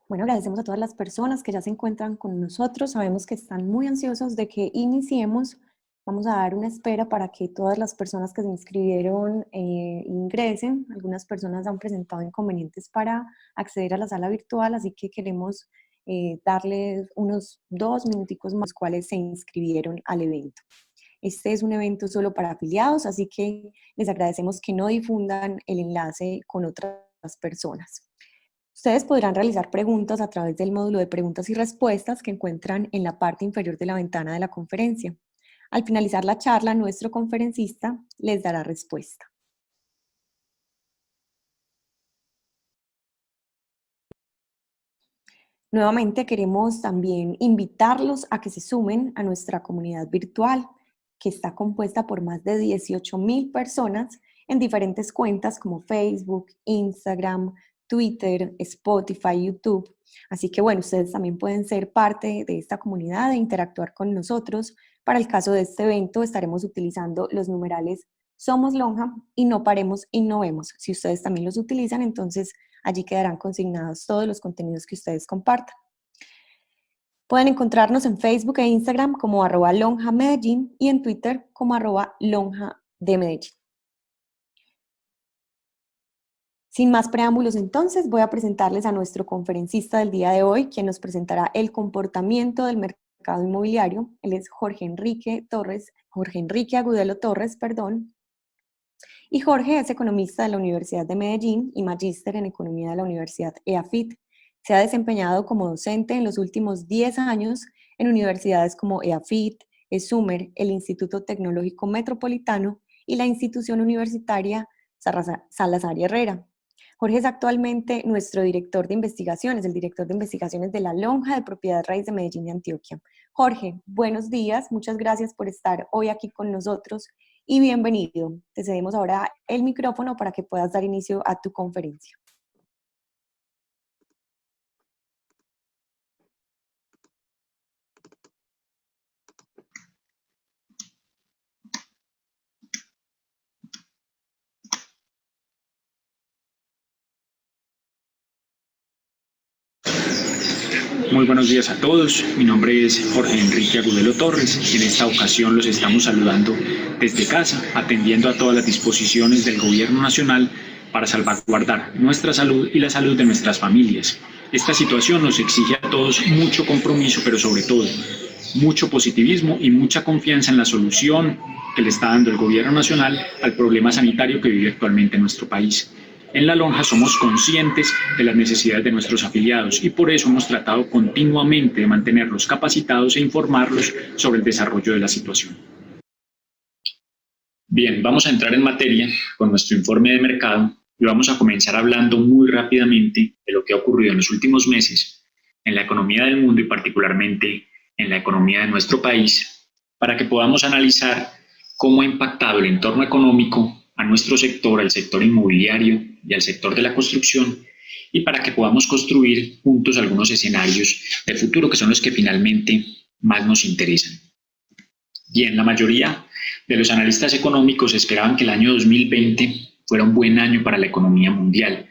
Bueno, agradecemos a todas las personas que ya se encuentran con nosotros. Sabemos que están muy ansiosos de que iniciemos. Vamos a dar una espera para que todas las personas que se inscribieron ingresen. Algunas personas han presentado inconvenientes para acceder a la sala virtual, así que queremos darles unos 2 minuticos más, los cuales se inscribieron al evento. Este es un evento solo para afiliados, así que les agradecemos que no difundan el enlace con otras personas. Ustedes podrán realizar preguntas a través del módulo de preguntas y respuestas que encuentran en la parte inferior de la ventana de la conferencia. Al finalizar la charla, nuestro conferencista les dará respuesta. Nuevamente queremos también invitarlos a que se sumen a nuestra comunidad virtual, que está compuesta por más de 18,000 personas en diferentes cuentas como Facebook, Instagram, Twitter, Spotify, YouTube. Así que bueno, ustedes también pueden ser parte de esta comunidad e interactuar con nosotros. Para el caso de este evento estaremos utilizando los numerales Somos Lonja y No Paremos Innovemos. Si ustedes también los utilizan, entonces allí quedarán consignados todos los contenidos que ustedes compartan. Pueden encontrarnos en Facebook e Instagram como @lonjamedellín y en Twitter como @lonjademedellín. Sin más preámbulos, entonces, voy a presentarles a nuestro conferencista del día de hoy, quien nos presentará el comportamiento del mercado inmobiliario. Él es Jorge Enrique Agudelo Torres, perdón. Y Jorge es economista de la Universidad de Medellín y magíster en economía de la Universidad EAFIT. Se ha desempeñado como docente en los últimos 10 años en universidades como EAFIT, ESUMER, el Instituto Tecnológico Metropolitano y la institución universitaria Salazar y Herrera. Jorge es actualmente nuestro director de investigaciones, el director de investigaciones de la Lonja de Propiedad Raíz de Medellín y Antioquia. Jorge, buenos días, muchas gracias por estar hoy aquí con nosotros y bienvenido. Te cedemos ahora el micrófono para que puedas dar inicio a tu conferencia. Muy buenos días a todos, mi nombre es Jorge Enrique Agudelo Torres y en esta ocasión los estamos saludando desde casa, atendiendo a todas las disposiciones del Gobierno Nacional para salvaguardar nuestra salud y la salud de nuestras familias. Esta situación nos exige a todos mucho compromiso, pero sobre todo mucho positivismo y mucha confianza en la solución que le está dando el Gobierno Nacional al problema sanitario que vive actualmente nuestro país. En la Lonja somos conscientes de las necesidades de nuestros afiliados y por eso hemos tratado continuamente de mantenerlos capacitados e informarlos sobre el desarrollo de la situación. Bien, vamos a entrar en materia con nuestro informe de mercado y vamos a comenzar hablando muy rápidamente de lo que ha ocurrido en los últimos meses en la economía del mundo y particularmente en la economía de nuestro país, para que podamos analizar cómo ha impactado el entorno económico a nuestro sector, al sector inmobiliario y al sector de la construcción, y para que podamos construir juntos algunos escenarios de futuro que son los que finalmente más nos interesan. Bien, la mayoría de los analistas económicos esperaban que el año 2020 fuera un buen año para la economía mundial,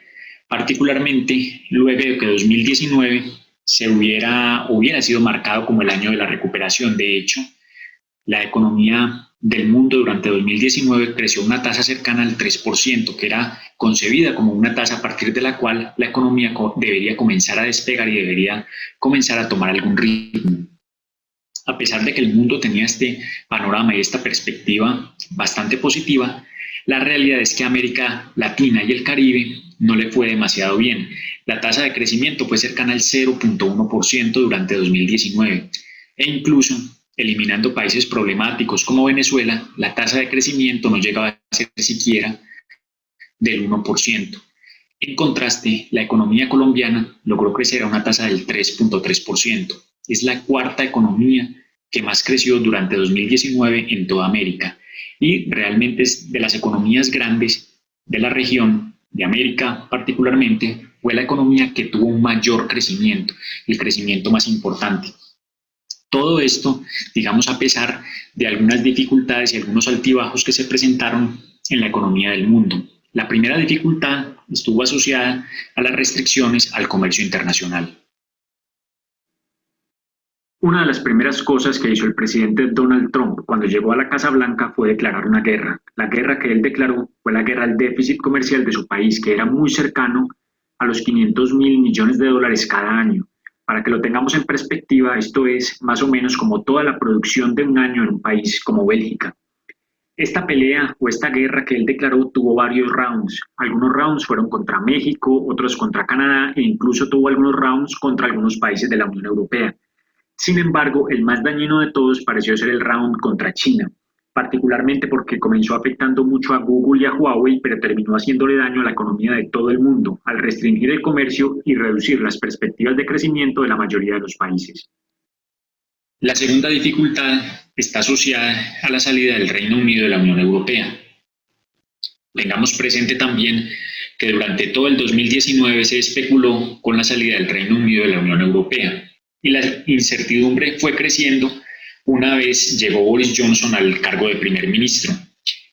particularmente luego de que 2019 hubiera sido marcado como el año de la recuperación. De hecho, la economía del mundo durante 2019 creció a una tasa cercana al 3%, que era concebida como una tasa a partir de la cual la economía debería comenzar a despegar y debería comenzar a tomar algún ritmo. A pesar de que el mundo tenía este panorama y esta perspectiva bastante positiva, la realidad es que América Latina y el Caribe no le fue demasiado bien. La tasa de crecimiento fue cercana al 0.1% durante 2019 e incluso, eliminando países problemáticos como Venezuela, la tasa de crecimiento no llegaba a ser siquiera del 1%. En contraste, la economía colombiana logró crecer a una tasa del 3.3%. Es la cuarta economía que más creció durante 2019 en toda América y realmente es de las economías grandes de la región, de América particularmente, fue la economía que tuvo un mayor crecimiento, el crecimiento más importante. Todo esto, digamos, a pesar de algunas dificultades y algunos altibajos que se presentaron en la economía del mundo. La primera dificultad estuvo asociada a las restricciones al comercio internacional. Una de las primeras cosas que hizo el presidente Donald Trump cuando llegó a la Casa Blanca fue declarar una guerra. La guerra que él declaró fue la guerra al déficit comercial de su país, que era muy cercano a los 500.000 millones de dólares cada año. Para que lo tengamos en perspectiva, esto es más o menos como toda la producción de un año en un país como Bélgica. Esta pelea o esta guerra que él declaró tuvo varios rounds. Algunos rounds fueron contra México, otros contra Canadá e incluso tuvo algunos rounds contra algunos países de la Unión Europea. Sin embargo, el más dañino de todos pareció ser el round contra China, particularmente porque comenzó afectando mucho a Google y a Huawei, pero terminó haciéndole daño a la economía de todo el mundo al restringir el comercio y reducir las perspectivas de crecimiento de la mayoría de los países. La segunda dificultad está asociada a la salida del Reino Unido de la Unión Europea. Tengamos presente también que durante todo el 2019 se especuló con la salida del Reino Unido de la Unión Europea y la incertidumbre fue creciendo una vez llegó Boris Johnson al cargo de primer ministro.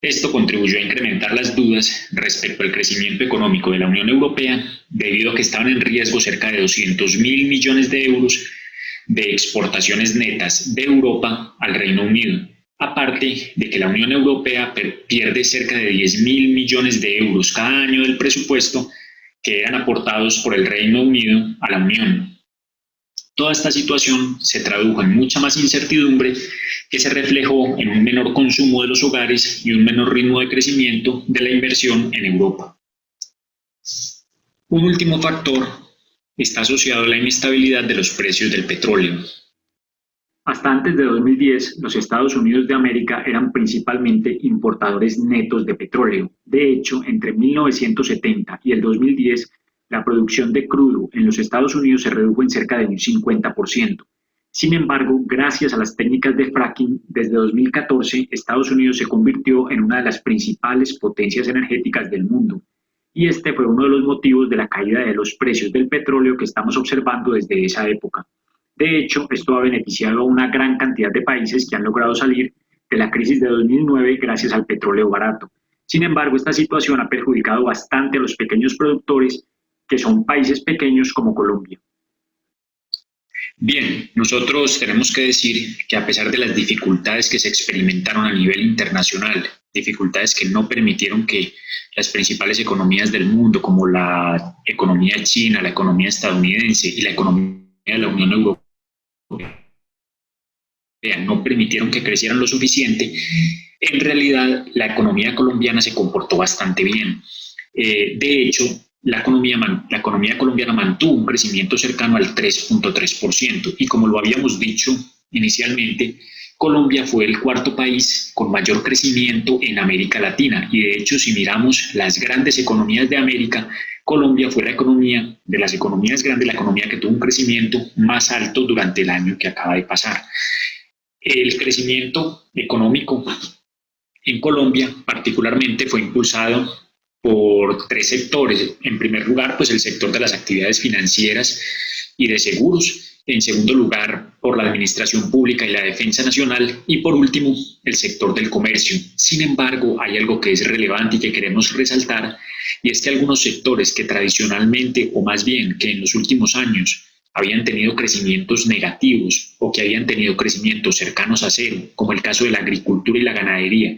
Esto contribuyó a incrementar las dudas respecto al crecimiento económico de la Unión Europea debido a que estaban en riesgo cerca de 200.000 millones de euros de exportaciones netas de Europa al Reino Unido, aparte de que la Unión Europea pierde cerca de 10.000 millones de euros cada año del presupuesto que eran aportados por el Reino Unido a la Unión. Toda esta situación se tradujo en mucha más incertidumbre que se reflejó en un menor consumo de los hogares y un menor ritmo de crecimiento de la inversión en Europa. Un último factor está asociado a la inestabilidad de los precios del petróleo. Hasta antes de 2010, los Estados Unidos de América eran principalmente importadores netos de petróleo. De hecho, entre 1970 y el 2010, la producción de crudo en los Estados Unidos se redujo en cerca de un 50%. Sin embargo, gracias a las técnicas de fracking, desde 2014, Estados Unidos se convirtió en una de las principales potencias energéticas del mundo. Y este fue uno de los motivos de la caída de los precios del petróleo que estamos observando desde esa época. De hecho, esto ha beneficiado a una gran cantidad de países que han logrado salir de la crisis de 2009 gracias al petróleo barato. Sin embargo, esta situación ha perjudicado bastante a los pequeños productores, que son países pequeños como Colombia. Bien, nosotros tenemos que decir que a pesar de las dificultades que se experimentaron a nivel internacional, dificultades que no permitieron que las principales economías del mundo, como la economía china, la economía estadounidense y la economía de la Unión Europea, no permitieron que crecieran lo suficiente, en realidad la economía colombiana se comportó bastante bien. De hecho, la economía colombiana mantuvo un crecimiento cercano al 3.3% y como lo habíamos dicho inicialmente, Colombia fue el cuarto país con mayor crecimiento en América Latina y de hecho si miramos las grandes economías de América, Colombia fue la economía de las economías grandes, la economía que tuvo un crecimiento más alto durante el año que acaba de pasar. El crecimiento económico en Colombia particularmente fue impulsado por tres sectores. En primer lugar, pues el sector de las actividades financieras y de seguros. En segundo lugar, por la administración pública y la defensa nacional. Y por último, el sector del comercio. Sin embargo, hay algo que es relevante y que queremos resaltar, y es que algunos sectores que tradicionalmente, o más bien que en los últimos años, habían tenido crecimientos negativos o que habían tenido crecimientos cercanos a cero, como el caso de la agricultura y la ganadería,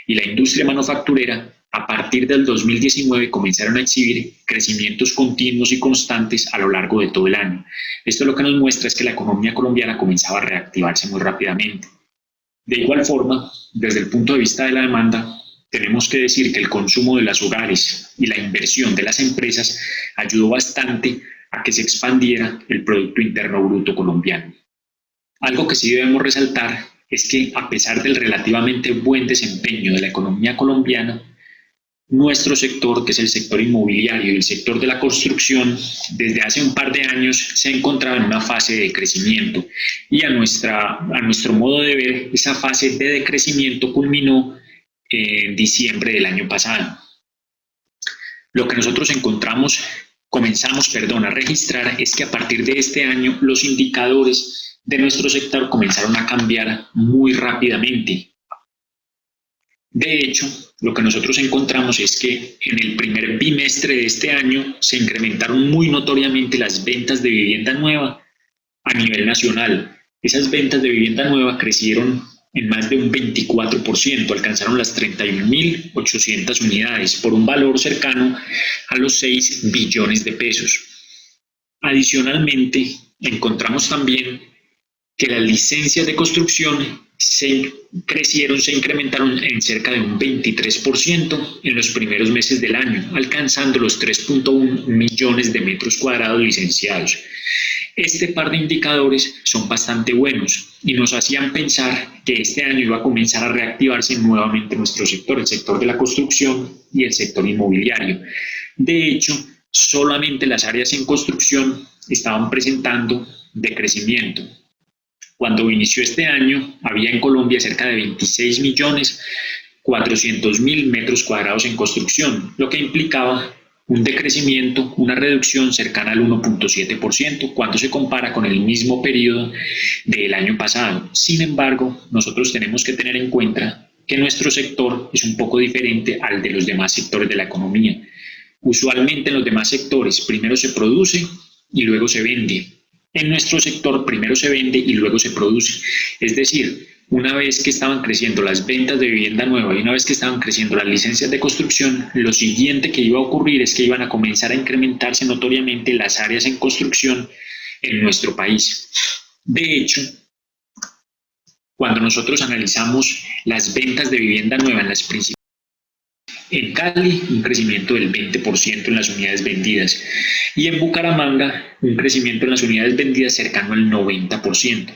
y la industria manufacturera, a partir del 2019 comenzaron a exhibir crecimientos continuos y constantes a lo largo de todo el año. Esto lo que nos muestra es que la economía colombiana comenzaba a reactivarse muy rápidamente. De igual forma, desde el punto de vista de la demanda, tenemos que decir que el consumo de los hogares y la inversión de las empresas ayudó bastante a que se expandiera el Producto Interno Bruto colombiano. Algo que sí debemos resaltar es que a pesar del relativamente buen desempeño de la economía colombiana, nuestro sector, que es el sector inmobiliario y el sector de la construcción, desde hace un par de años se encontraba en una fase de crecimiento y a nuestro modo de ver, esa fase de decrecimiento culminó en diciembre del año pasado. Lo que nosotros comenzamos a registrar es que a partir de este año los indicadores de nuestro sector comenzaron a cambiar muy rápidamente. De hecho, lo que nosotros encontramos es que en el primer bimestre de este año se incrementaron muy notoriamente las ventas de vivienda nueva a nivel nacional. Esas ventas de vivienda nueva crecieron en más de un 24%, alcanzaron las 31.800 unidades por un valor cercano a los 6 billones de pesos. Adicionalmente, encontramos también que las licencias de construcción se incrementaron en cerca de un 23% en los primeros meses del año, alcanzando los 3.1 millones de metros cuadrados licenciados. Este par de indicadores son bastante buenos y nos hacían pensar que este año iba a comenzar a reactivarse nuevamente nuestro sector, el sector de la construcción y el sector inmobiliario. De hecho, solamente las áreas en construcción estaban presentando decrecimiento. Cuando inició este año, había en Colombia cerca de 26.400.000 metros cuadrados en construcción, lo que implicaba un decrecimiento, una reducción cercana al 1.7% cuando se compara con el mismo periodo del año pasado. Sin embargo, nosotros tenemos que tener en cuenta que nuestro sector es un poco diferente al de los demás sectores de la economía. Usualmente en los demás sectores primero se produce y luego se vende. En nuestro sector primero se vende y luego se produce. Es decir, una vez que estaban creciendo las ventas de vivienda nueva y una vez que estaban creciendo las licencias de construcción, lo siguiente que iba a ocurrir es que iban a comenzar a incrementarse notoriamente las áreas en construcción en nuestro país. De hecho, cuando nosotros analizamos las ventas de vivienda nueva en las principales, en Cali, un crecimiento del 20% en las unidades vendidas. Y en Bucaramanga, un crecimiento en las unidades vendidas cercano al 90%.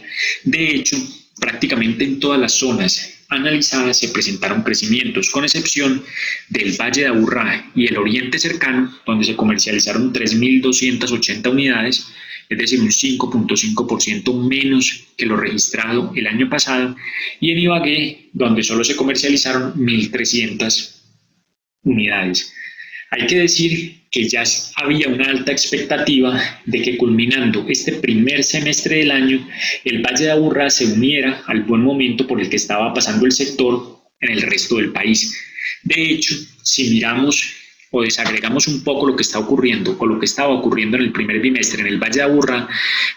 De hecho, prácticamente en todas las zonas analizadas se presentaron crecimientos, con excepción del Valle de Aburrá y el Oriente Cercano, donde se comercializaron 3.280 unidades, es decir, un 5.5% menos que lo registrado el año pasado, y en Ibagué, donde solo se comercializaron 1.300 unidades. Hay que decir que ya había una alta expectativa de que culminando este primer semestre del año, el Valle de Aburrá se uniera al buen momento por el que estaba pasando el sector en el resto del país. De hecho, si miramos o desagregamos un poco lo que está ocurriendo o lo que estaba ocurriendo en el primer bimestre en el Valle de Aburrá,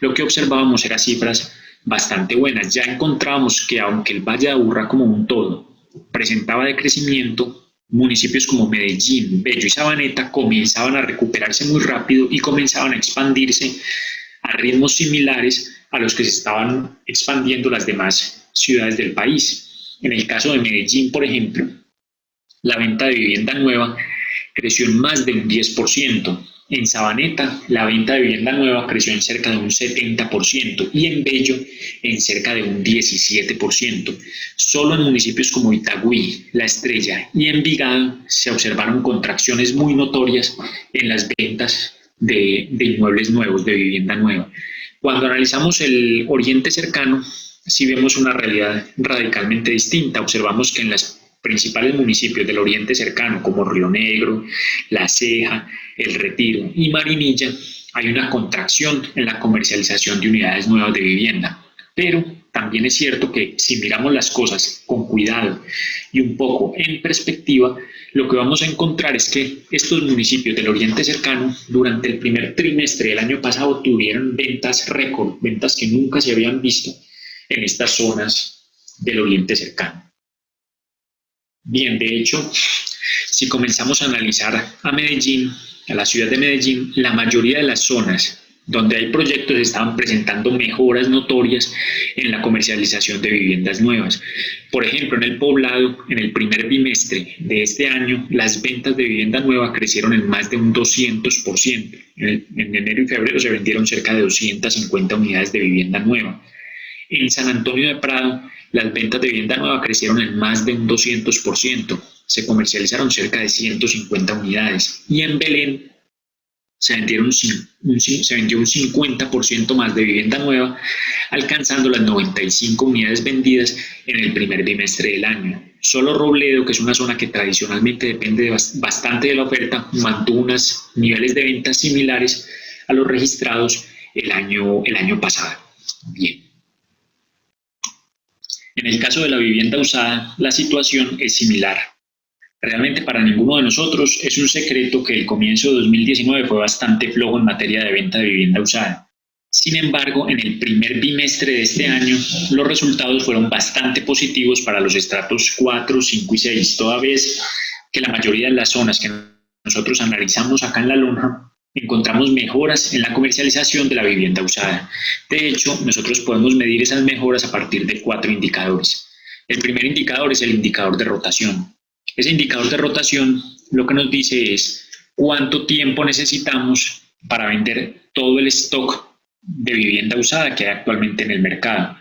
lo que observábamos eran cifras bastante buenas. Ya encontrábamos que aunque el Valle de Aburrá como un todo presentaba decrecimiento, municipios como Medellín, Bello y Sabaneta comenzaban a recuperarse muy rápido y comenzaban a expandirse a ritmos similares a los que se estaban expandiendo las demás ciudades del país. En el caso de Medellín, por ejemplo, la venta de vivienda nueva creció en más de un 10%. En Sabaneta, la venta de vivienda nueva creció en cerca de un 70% y en Bello en cerca de un 17%. Solo en municipios como Itagüí, La Estrella y Envigado se observaron contracciones muy notorias en las ventas de inmuebles nuevos, de vivienda nueva. Cuando analizamos el Oriente Cercano, sí vemos una realidad radicalmente distinta. Observamos que en las principales municipios del Oriente Cercano, como Río Negro, La Ceja, El Retiro y Marinilla, hay una contracción en la comercialización de unidades nuevas de vivienda. Pero también es cierto que si miramos las cosas con cuidado y un poco en perspectiva, lo que vamos a encontrar es que estos municipios del Oriente Cercano durante el primer trimestre del año pasado tuvieron ventas récord, ventas que nunca se habían visto en estas zonas del Oriente Cercano. Bien, de hecho, si comenzamos a analizar a Medellín, a la ciudad de Medellín, la mayoría de las zonas donde hay proyectos estaban presentando mejoras notorias en la comercialización de viviendas nuevas. Por ejemplo, en el Poblado, en el primer bimestre de este año, las ventas de vivienda nueva crecieron en más de un 200%. En enero y febrero se vendieron cerca de 250 unidades de vivienda nueva. En San Antonio de Prado, las ventas de vivienda nueva crecieron en más de un 200%. Se comercializaron cerca de 150 unidades. Y en Belén se vendió un 50% más de vivienda nueva, alcanzando las 95 unidades vendidas en el primer bimestre del año. Solo Robledo, que es una zona que tradicionalmente depende bastante de la oferta, mantuvo unos niveles de ventas similares a los registrados el año pasado. Bien. En el caso de la vivienda usada, la situación es similar. Realmente para ninguno de nosotros es un secreto que el comienzo de 2019 fue bastante flojo en materia de venta de vivienda usada. Sin embargo, en el primer bimestre de este año, los resultados fueron bastante positivos para los estratos 4, 5 y 6, toda vez que la mayoría de las zonas que nosotros analizamos acá en la lonja encontramos mejoras en la comercialización de la vivienda usada. De hecho, nosotros podemos medir esas mejoras a partir de 4 indicadores. El primer indicador es el indicador de rotación. Ese indicador de rotación lo que nos dice es cuánto tiempo necesitamos para vender todo el stock de vivienda usada que hay actualmente en el mercado.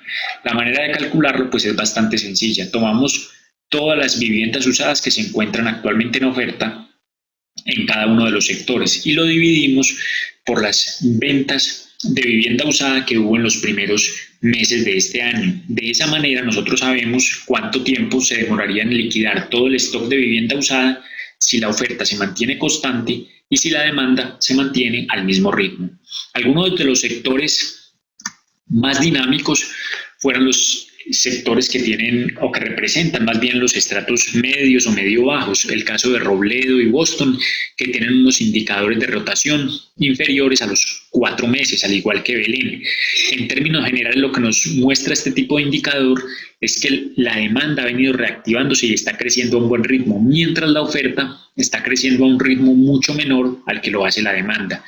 La manera de calcularlo pues es bastante sencilla. Tomamos todas las viviendas usadas que se encuentran actualmente en oferta en cada uno de los sectores y lo dividimos por las ventas de vivienda usada que hubo en los primeros meses de este año. De esa manera nosotros sabemos cuánto tiempo se demoraría en liquidar todo el stock de vivienda usada si la oferta se mantiene constante y si la demanda se mantiene al mismo ritmo. Algunos de los sectores más dinámicos fueron los sectores que tienen o que representan más bien los estratos medios o medio bajos, el caso de Robledo y Boston, que tienen unos indicadores de rotación inferiores a los 4 meses, al igual que Belén. En términos generales, lo que nos muestra este tipo de indicador es que la demanda ha venido reactivándose y está creciendo a un buen ritmo, mientras la oferta está creciendo a un ritmo mucho menor al que lo hace la demanda.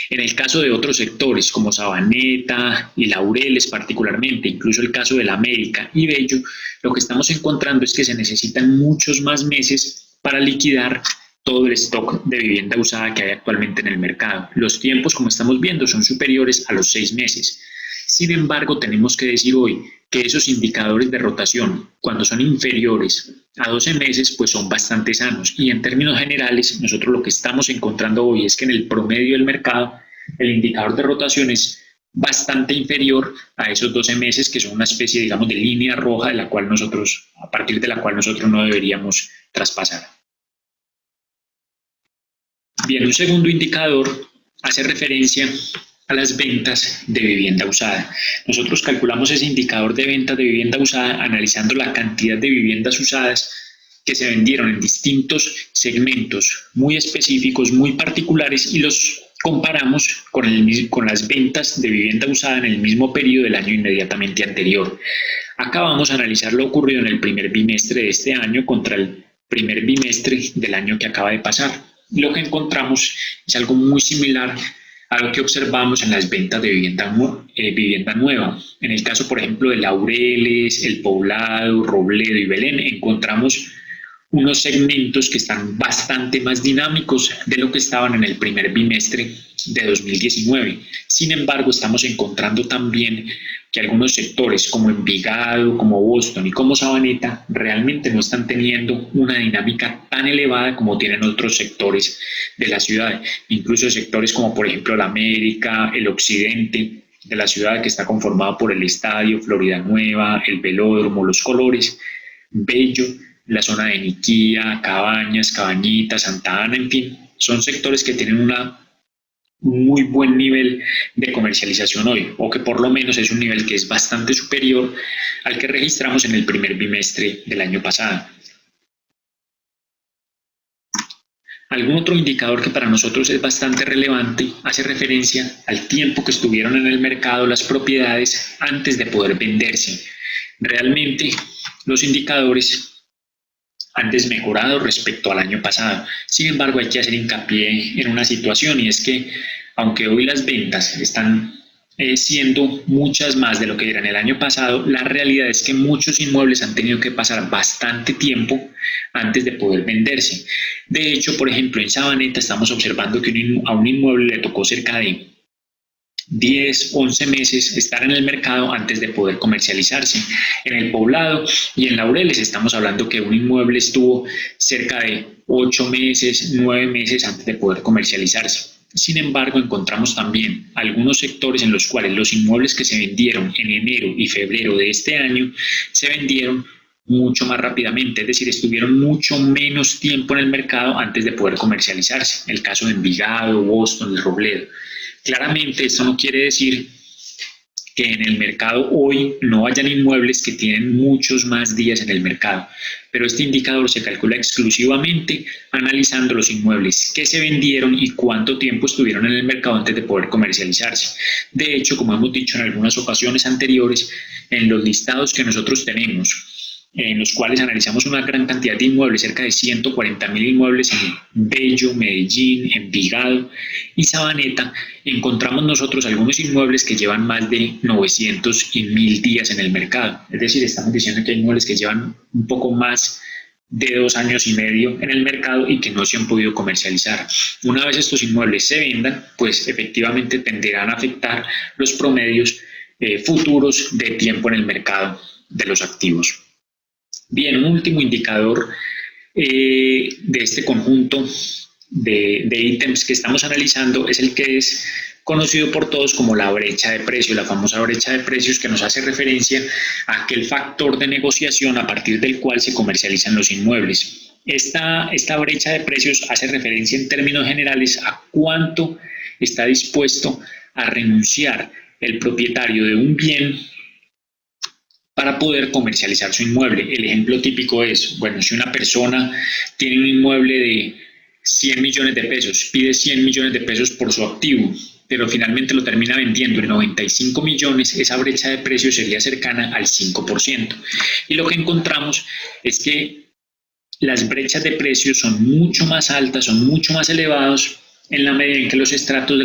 En el caso de otros sectores como Sabaneta y Laureles particularmente, incluso el caso de la América y Bello, lo que estamos encontrando es que se necesitan muchos más meses para liquidar todo el stock de vivienda usada que hay actualmente en el mercado. Los tiempos, como estamos viendo, son superiores a los 6 meses. Sin embargo, tenemos que decir hoy que esos indicadores de rotación, cuando son inferiores a 12 meses, pues son bastante sanos. Y en términos generales, nosotros lo que estamos encontrando hoy es que en el promedio del mercado, el indicador de rotación es bastante inferior a esos 12 meses, que son una especie, digamos, de línea roja de la cual nosotros, a partir de la cual nosotros no deberíamos traspasar. Bien, un segundo indicador hace referencia a las ventas de vivienda usada. Nosotros calculamos ese indicador de ventas de vivienda usada analizando la cantidad de viviendas usadas que se vendieron en distintos segmentos muy específicos, muy particulares, y los comparamos con las ventas de vivienda usada en el mismo periodo del año inmediatamente anterior. Acá vamos a analizar lo ocurrido en el primer bimestre de este año contra el primer bimestre del año que acaba de pasar. Lo que encontramos es algo muy similar a lo que observamos en las ventas de vivienda nueva. En el caso, por ejemplo, de Laureles, El Poblado, Robledo y Belén, encontramos unos segmentos que están bastante más dinámicos de lo que estaban en el primer bimestre de 2019. Sin embargo, estamos encontrando también que algunos sectores como Envigado, como Boston y como Sabaneta realmente no están teniendo una dinámica tan elevada como tienen otros sectores de la ciudad. Incluso sectores como por ejemplo la América, el occidente de la ciudad, que está conformado por el Estadio, Florida Nueva, el Velódromo, Los Colores, Bello, la zona de Niquía, Cabañas, Cabañitas, Santa Ana, en fin, son sectores que tienen un muy buen nivel de comercialización hoy, o que por lo menos es un nivel que es bastante superior al que registramos en el primer bimestre del año pasado. Algún otro indicador que para nosotros es bastante relevante hace referencia al tiempo que estuvieron en el mercado las propiedades antes de poder venderse. Realmente los indicadores han desmejorado respecto al año pasado. Sin embargo, hay que hacer hincapié en una situación, y es que aunque hoy las ventas están siendo muchas más de lo que eran el año pasado, la realidad es que muchos inmuebles han tenido que pasar bastante tiempo antes de poder venderse. De hecho, por ejemplo, en Sabaneta estamos observando que a un inmueble le tocó cerca de 10, 11 meses estar en el mercado antes de poder comercializarse. En El Poblado y en Laureles estamos hablando que un inmueble estuvo cerca de 8 meses, 9 meses antes de poder comercializarse. Sin embargo, encontramos también algunos sectores en los cuales los inmuebles que se vendieron en enero y febrero de este año se vendieron mucho más rápidamente, es decir, estuvieron mucho menos tiempo en el mercado antes de poder comercializarse. El caso de Envigado, Boston y Robledo. Claramente esto no quiere decir que en el mercado hoy no hayan inmuebles que tienen muchos más días en el mercado, pero este indicador se calcula exclusivamente analizando los inmuebles que se vendieron y cuánto tiempo estuvieron en el mercado antes de poder comercializarse. De hecho, como hemos dicho en algunas ocasiones anteriores, en los listados que nosotros tenemos, en los cuales analizamos una gran cantidad de inmuebles, cerca de 140.000 inmuebles en Bello, Medellín, Envigado y Sabaneta, encontramos nosotros algunos inmuebles que llevan más de 900 y 1.000 días en el mercado. Es decir, estamos diciendo que hay inmuebles que llevan un poco más de 2 años y medio en el mercado y que no se han podido comercializar. Una vez estos inmuebles se vendan, pues efectivamente tenderán a afectar los promedios futuros de tiempo en el mercado de los activos. Bien, un último indicador de este conjunto de ítems que estamos analizando es el que es conocido por todos como la brecha de precios, la famosa brecha de precios, que nos hace referencia a aquel factor de negociación a partir del cual se comercializan los inmuebles. Esta brecha de precios hace referencia en términos generales a cuánto está dispuesto a renunciar el propietario de un bien para poder comercializar su inmueble. El ejemplo típico es, bueno, si una persona tiene un inmueble de 100 millones de pesos, pide 100 millones de pesos por su activo, pero finalmente lo termina vendiendo en 95 millones, esa brecha de precios sería cercana al 5%. Y lo que encontramos es que las brechas de precios son mucho más altas, son mucho más elevados en la medida en que los estratos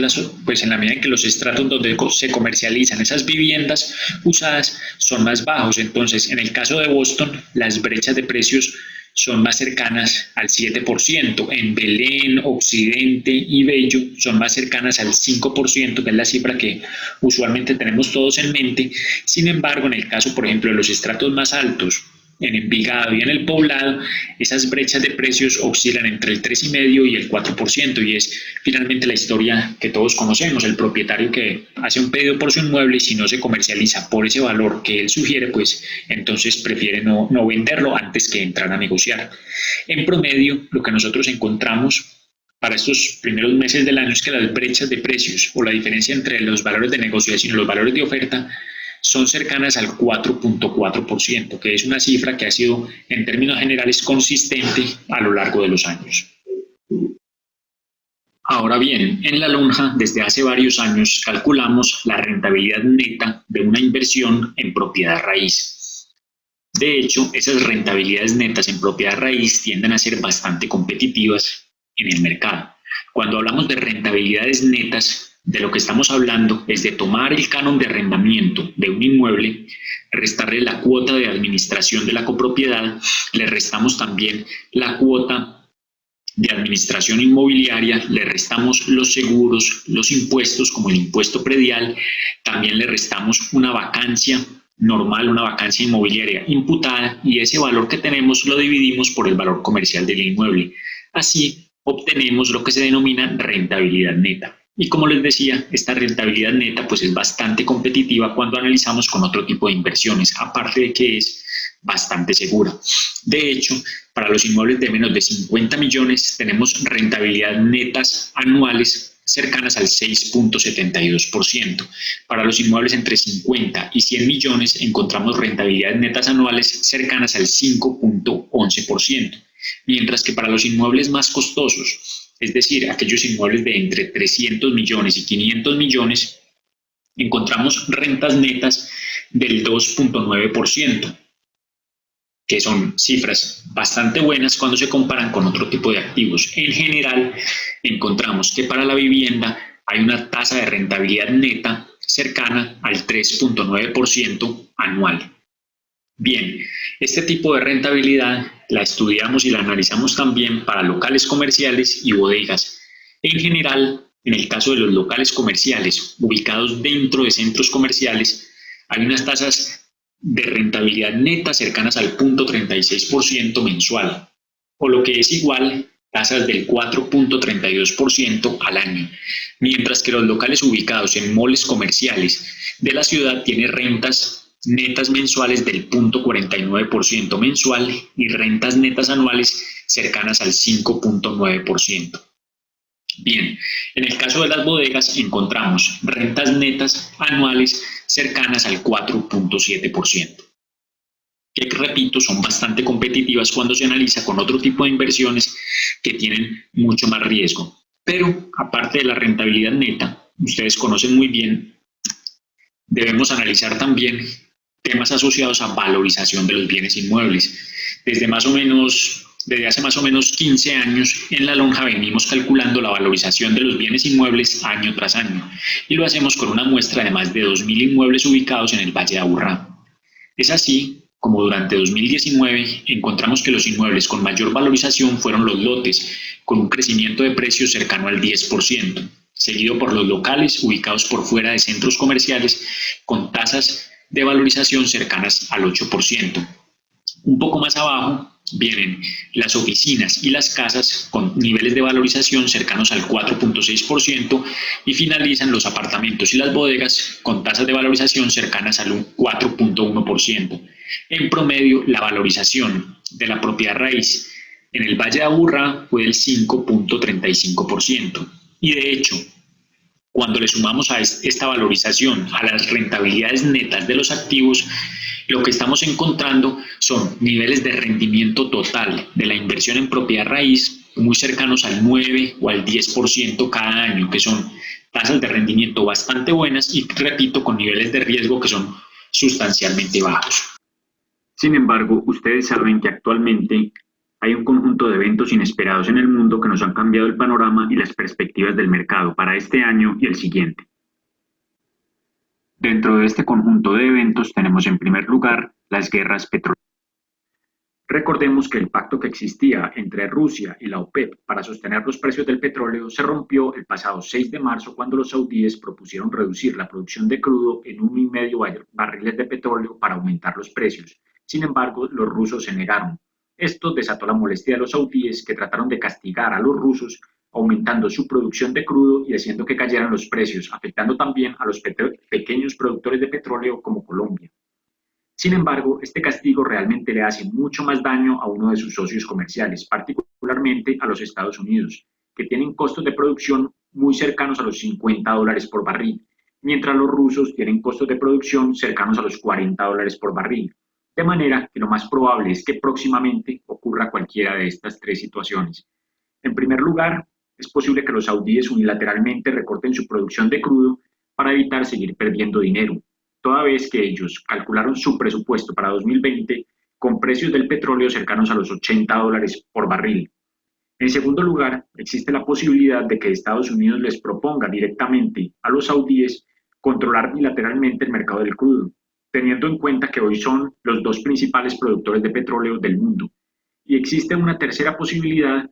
donde se comercializan esas viviendas usadas son más bajos. Entonces, en el caso de Boston, las brechas de precios son más cercanas al 7%. En Belén, Occidente y Bello son más cercanas al 5%, que es la cifra que usualmente tenemos todos en mente. Sin embargo, en el caso, por ejemplo, de los estratos más altos, en Envigado y en el Poblado, esas brechas de precios oscilan entre el 3,5% y el 4%, y es finalmente la historia que todos conocemos: el propietario que hace un pedido por su inmueble y si no se comercializa por ese valor que él sugiere, pues entonces prefiere no venderlo antes que entrar a negociar. En promedio, lo que nosotros encontramos para estos primeros meses del año es que las brechas de precios, o la diferencia entre los valores de negociación y los valores de oferta, son cercanas al 4,4%, que es una cifra que ha sido en términos generales consistente a lo largo de los años. Ahora bien, en la lonja desde hace varios años calculamos la rentabilidad neta de una inversión en propiedad raíz. De hecho, esas rentabilidades netas en propiedad raíz tienden a ser bastante competitivas en el mercado. Cuando hablamos de rentabilidades netas, de lo que estamos hablando es de tomar el canon de arrendamiento de un inmueble, restarle la cuota de administración de la copropiedad, le restamos también la cuota de administración inmobiliaria, le restamos los seguros, los impuestos como el impuesto predial, también le restamos una vacancia normal, una vacancia inmobiliaria imputada, y ese valor que tenemos lo dividimos por el valor comercial del inmueble. Así obtenemos lo que se denomina rentabilidad neta. Y como les decía, esta rentabilidad neta pues es bastante competitiva cuando analizamos con otro tipo de inversiones, aparte de que es bastante segura. De hecho, para los inmuebles de menos de 50 millones tenemos rentabilidad netas anuales cercanas al 6,72%. Para los inmuebles entre 50 y 100 millones encontramos rentabilidades netas anuales cercanas al 5,11%. Mientras que para los inmuebles más costosos, es decir, aquellos inmuebles de entre 300 millones y 500 millones, encontramos rentas netas del 2,9%, que son cifras bastante buenas cuando se comparan con otro tipo de activos. En general, encontramos que para la vivienda hay una tasa de rentabilidad neta cercana al 3,9% anual. Bien, este tipo de rentabilidad la estudiamos y la analizamos también para locales comerciales y bodegas. En general, en el caso de los locales comerciales ubicados dentro de centros comerciales, hay unas tasas de rentabilidad neta cercanas al 0,36% mensual, o lo que es igual, tasas del 4,32% al año, mientras que los locales ubicados en moles comerciales de la ciudad tienen rentas netas mensuales del 0,49% mensual y rentas netas anuales cercanas al 5,9%. Bien, en el caso de las bodegas encontramos rentas netas anuales cercanas al 4.7%, que repito, son bastante competitivas cuando se analiza con otro tipo de inversiones que tienen mucho más riesgo. Pero aparte de la rentabilidad neta, ustedes conocen muy bien, debemos analizar también temas asociados a valorización de los bienes inmuebles. Desde hace más o menos 15 años, en La Lonja venimos calculando la valorización de los bienes inmuebles año tras año, y lo hacemos con una muestra de más de 2.000 inmuebles ubicados en el Valle de Aburrá. Es así como durante 2019 encontramos que los inmuebles con mayor valorización fueron los lotes, con un crecimiento de precios cercano al 10%, seguido por los locales ubicados por fuera de centros comerciales con tasas de valorización cercanas al 8%. Un poco más abajo vienen las oficinas y las casas con niveles de valorización cercanos al 4.6% y finalizan los apartamentos y las bodegas con tasas de valorización cercanas al 4.1%. En promedio, la valorización de la propiedad raíz en el Valle de Aburrá fue del 5.35%. Y de hecho, cuando le sumamos a esta valorización a las rentabilidades netas de los activos, lo que estamos encontrando son niveles de rendimiento total de la inversión en propiedad raíz muy cercanos al 9 o al 10% cada año, que son tasas de rendimiento bastante buenas y, repito, con niveles de riesgo que son sustancialmente bajos. Sin embargo, ustedes saben que actualmente hay un conjunto de eventos inesperados en el mundo que nos han cambiado el panorama y las perspectivas del mercado para este año y el siguiente. Dentro de este conjunto de eventos tenemos en primer lugar las guerras petroleras. Recordemos que el pacto que existía entre Rusia y la OPEP para sostener los precios del petróleo se rompió el pasado 6 de marzo cuando los saudíes propusieron reducir la producción de crudo en 1,5 barriles de petróleo para aumentar los precios. Sin embargo, los rusos se negaron. Esto desató la molestia de los saudíes, que trataron de castigar a los rusos aumentando su producción de crudo y haciendo que cayeran los precios, afectando también a los pequeños productores de petróleo como Colombia. Sin embargo, este castigo realmente le hace mucho más daño a uno de sus socios comerciales, particularmente a los Estados Unidos, que tienen costos de producción muy cercanos a los $50 por barril, mientras los rusos tienen costos de producción cercanos a los $40 por barril. De manera que lo más probable es que próximamente ocurra cualquiera de estas tres situaciones. En primer lugar, es posible que los saudíes unilateralmente recorten su producción de crudo para evitar seguir perdiendo dinero, toda vez que ellos calcularon su presupuesto para 2020 con precios del petróleo cercanos a los $80 por barril. En segundo lugar, existe la posibilidad de que Estados Unidos les proponga directamente a los saudíes controlar bilateralmente el mercado del crudo, teniendo en cuenta que hoy son los dos principales productores de petróleo del mundo. Y existe una tercera posibilidad,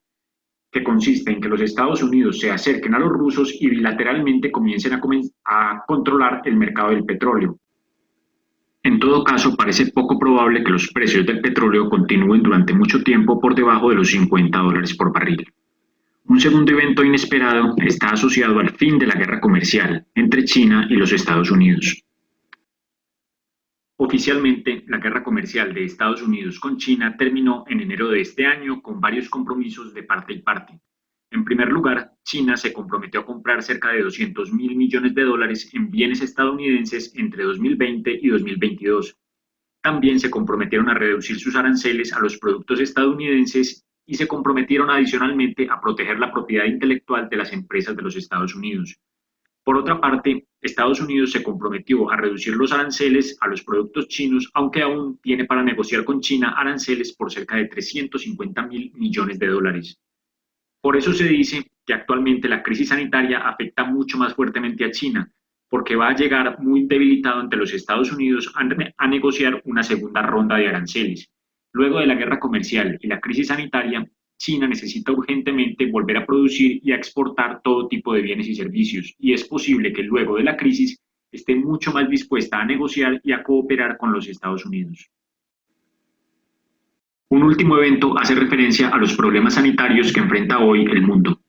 que consiste en que los Estados Unidos se acerquen a los rusos y bilateralmente comiencen a controlar el mercado del petróleo. En todo caso, parece poco probable que los precios del petróleo continúen durante mucho tiempo por debajo de los $50 por barril. Un segundo evento inesperado está asociado al fin de la guerra comercial entre China y los Estados Unidos. Oficialmente, la guerra comercial de Estados Unidos con China terminó en enero de este año con varios compromisos de parte y parte. En primer lugar, China se comprometió a comprar cerca de $200.000 millones en bienes estadounidenses entre 2020 y 2022. También se comprometieron a reducir sus aranceles a los productos estadounidenses y se comprometieron adicionalmente a proteger la propiedad intelectual de las empresas de los Estados Unidos. Por otra parte, Estados Unidos se comprometió a reducir los aranceles a los productos chinos, aunque aún tiene para negociar con China aranceles por cerca de $350.000 millones. Por eso se dice que actualmente la crisis sanitaria afecta mucho más fuertemente a China, porque va a llegar muy debilitado ante los Estados Unidos a negociar una segunda ronda de aranceles. Luego de la guerra comercial y la crisis sanitaria, China necesita urgentemente volver a producir y a exportar todo tipo de bienes y servicios, y es posible que luego de la crisis esté mucho más dispuesta a negociar y a cooperar con los Estados Unidos. Un último evento hace referencia a los problemas sanitarios que enfrenta hoy el mundo.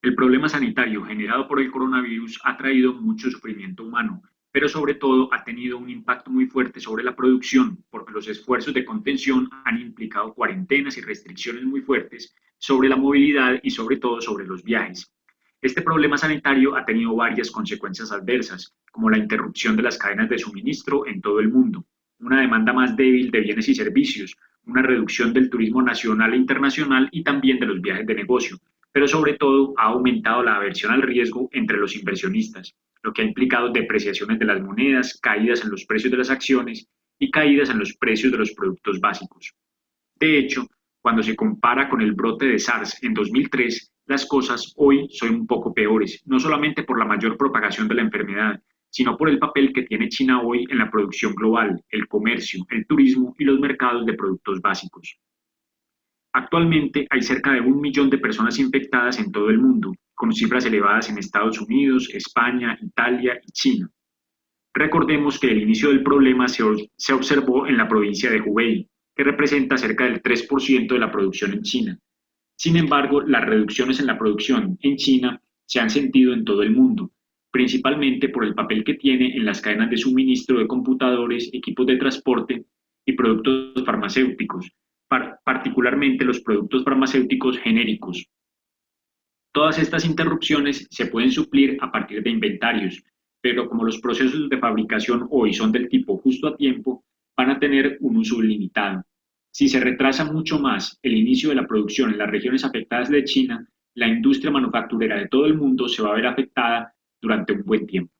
El problema sanitario generado por el coronavirus ha traído mucho sufrimiento humano, pero sobre todo ha tenido un impacto muy fuerte sobre la producción, porque los esfuerzos de contención han implicado cuarentenas y restricciones muy fuertes sobre la movilidad y sobre todo sobre los viajes. Este problema sanitario ha tenido varias consecuencias adversas, como la interrupción de las cadenas de suministro en todo el mundo, una demanda más débil de bienes y servicios, una reducción del turismo nacional e internacional y también de los viajes de negocio, pero sobre todo ha aumentado la aversión al riesgo entre los inversionistas, lo que ha implicado depreciaciones de las monedas, caídas en los precios de las acciones y caídas en los precios de los productos básicos. De hecho, cuando se compara con el brote de SARS en 2003, las cosas hoy son un poco peores, no solamente por la mayor propagación de la enfermedad, sino por el papel que tiene China hoy en la producción global, el comercio, el turismo y los mercados de productos básicos. Actualmente hay cerca de 1 millón de personas infectadas en todo el mundo, con cifras elevadas en Estados Unidos, España, Italia y China. Recordemos que el inicio del problema se observó en la provincia de Hubei, que representa cerca del 3% de la producción en China. Sin embargo, las reducciones en la producción en China se han sentido en todo el mundo, principalmente por el papel que tiene en las cadenas de suministro de computadores, equipos de transporte y productos farmacéuticos, particularmente los productos farmacéuticos genéricos. Todas estas interrupciones se pueden suplir a partir de inventarios, pero como los procesos de fabricación hoy son del tipo justo a tiempo, van a tener un uso limitado. Si se retrasa mucho más el inicio de la producción en las regiones afectadas de China, la industria manufacturera de todo el mundo se va a ver afectada durante un buen tiempo.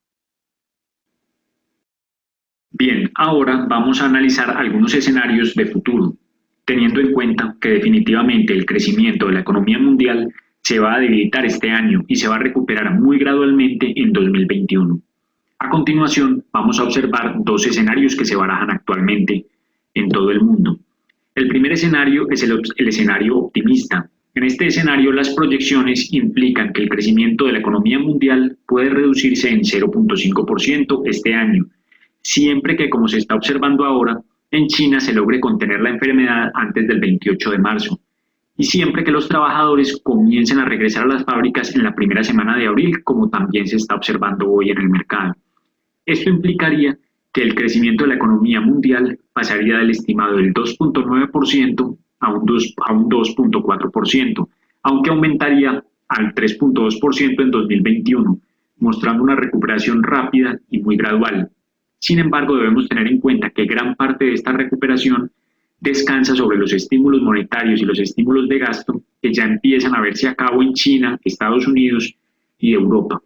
Bien, ahora vamos a analizar algunos escenarios de futuro, teniendo en cuenta que definitivamente el crecimiento de la economía mundial se va a debilitar este año y se va a recuperar muy gradualmente en 2021. A continuación, vamos a observar dos escenarios que se barajan actualmente en todo el mundo. El primer escenario es el escenario optimista. En este escenario, las proyecciones implican que el crecimiento de la economía mundial puede reducirse en 0,5% este año, siempre que, como se está observando ahora, en China se logre contener la enfermedad antes del 28 de marzo, y siempre que los trabajadores comiencen a regresar a las fábricas en la primera semana de abril, como también se está observando hoy en el mercado. Esto implicaría que el crecimiento de la economía mundial pasaría del estimado del 2,9% a un 2,4%, aunque aumentaría al 3,2% en 2021, mostrando una recuperación rápida y muy gradual. Sin embargo, debemos tener en cuenta que gran parte de esta recuperación descansa sobre los estímulos monetarios y los estímulos de gasto que ya empiezan a verse a cabo en China, Estados Unidos y Europa.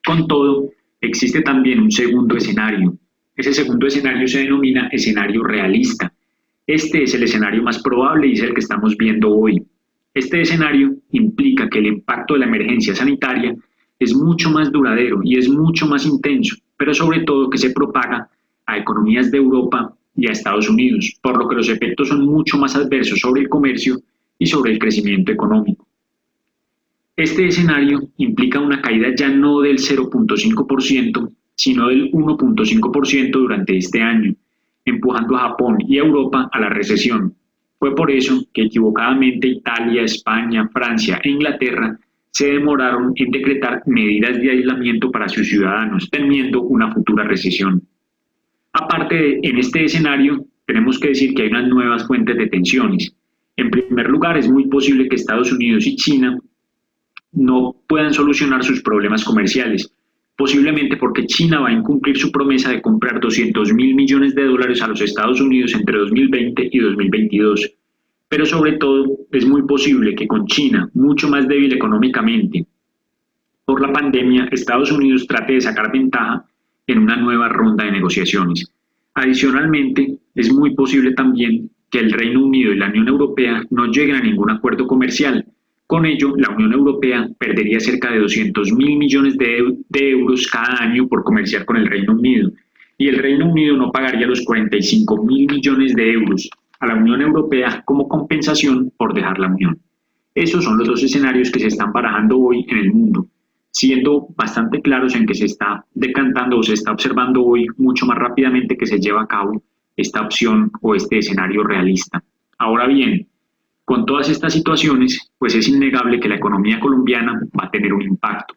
Con todo, existe también un segundo escenario. Ese segundo escenario se denomina escenario realista. Este es el escenario más probable y es el que estamos viendo hoy. Este escenario implica que el impacto de la emergencia sanitaria es mucho más duradero y es mucho más intenso, pero sobre todo que se propaga a economías de Europa y a Estados Unidos, por lo que los efectos son mucho más adversos sobre el comercio y sobre el crecimiento económico. Este escenario implica una caída ya no del 0,5%, sino del 1,5% durante este año, empujando a Japón y a Europa a la recesión. Fue por eso que equivocadamente Italia, España, Francia e Inglaterra se demoraron en decretar medidas de aislamiento para sus ciudadanos, temiendo una futura recesión. Aparte, en este escenario, tenemos que decir que hay unas nuevas fuentes de tensiones. En primer lugar, es muy posible que Estados Unidos y China no puedan solucionar sus problemas comerciales, posiblemente porque China va a incumplir su promesa de comprar $200.000 millones a los Estados Unidos entre 2020 y 2022. Pero sobre todo, es muy posible que con China, mucho más débil económicamente por la pandemia, Estados Unidos trate de sacar ventaja en una nueva ronda de negociaciones. Adicionalmente, es muy posible también que el Reino Unido y la Unión Europea no lleguen a ningún acuerdo comercial. Con ello, la Unión Europea perdería cerca de $200.000 millones de euros cada año por comerciar con el Reino Unido, y el Reino Unido no pagaría los 45.000 millones de euros a la Unión Europea como compensación por dejar la Unión. Esos son los dos escenarios que se están barajando hoy en el mundo, siendo bastante claros en que se está decantando o se está observando hoy mucho más rápidamente que se lleva a cabo esta opción o este escenario realista. Ahora bien, con todas estas situaciones, pues es innegable que la economía colombiana va a tener un impacto.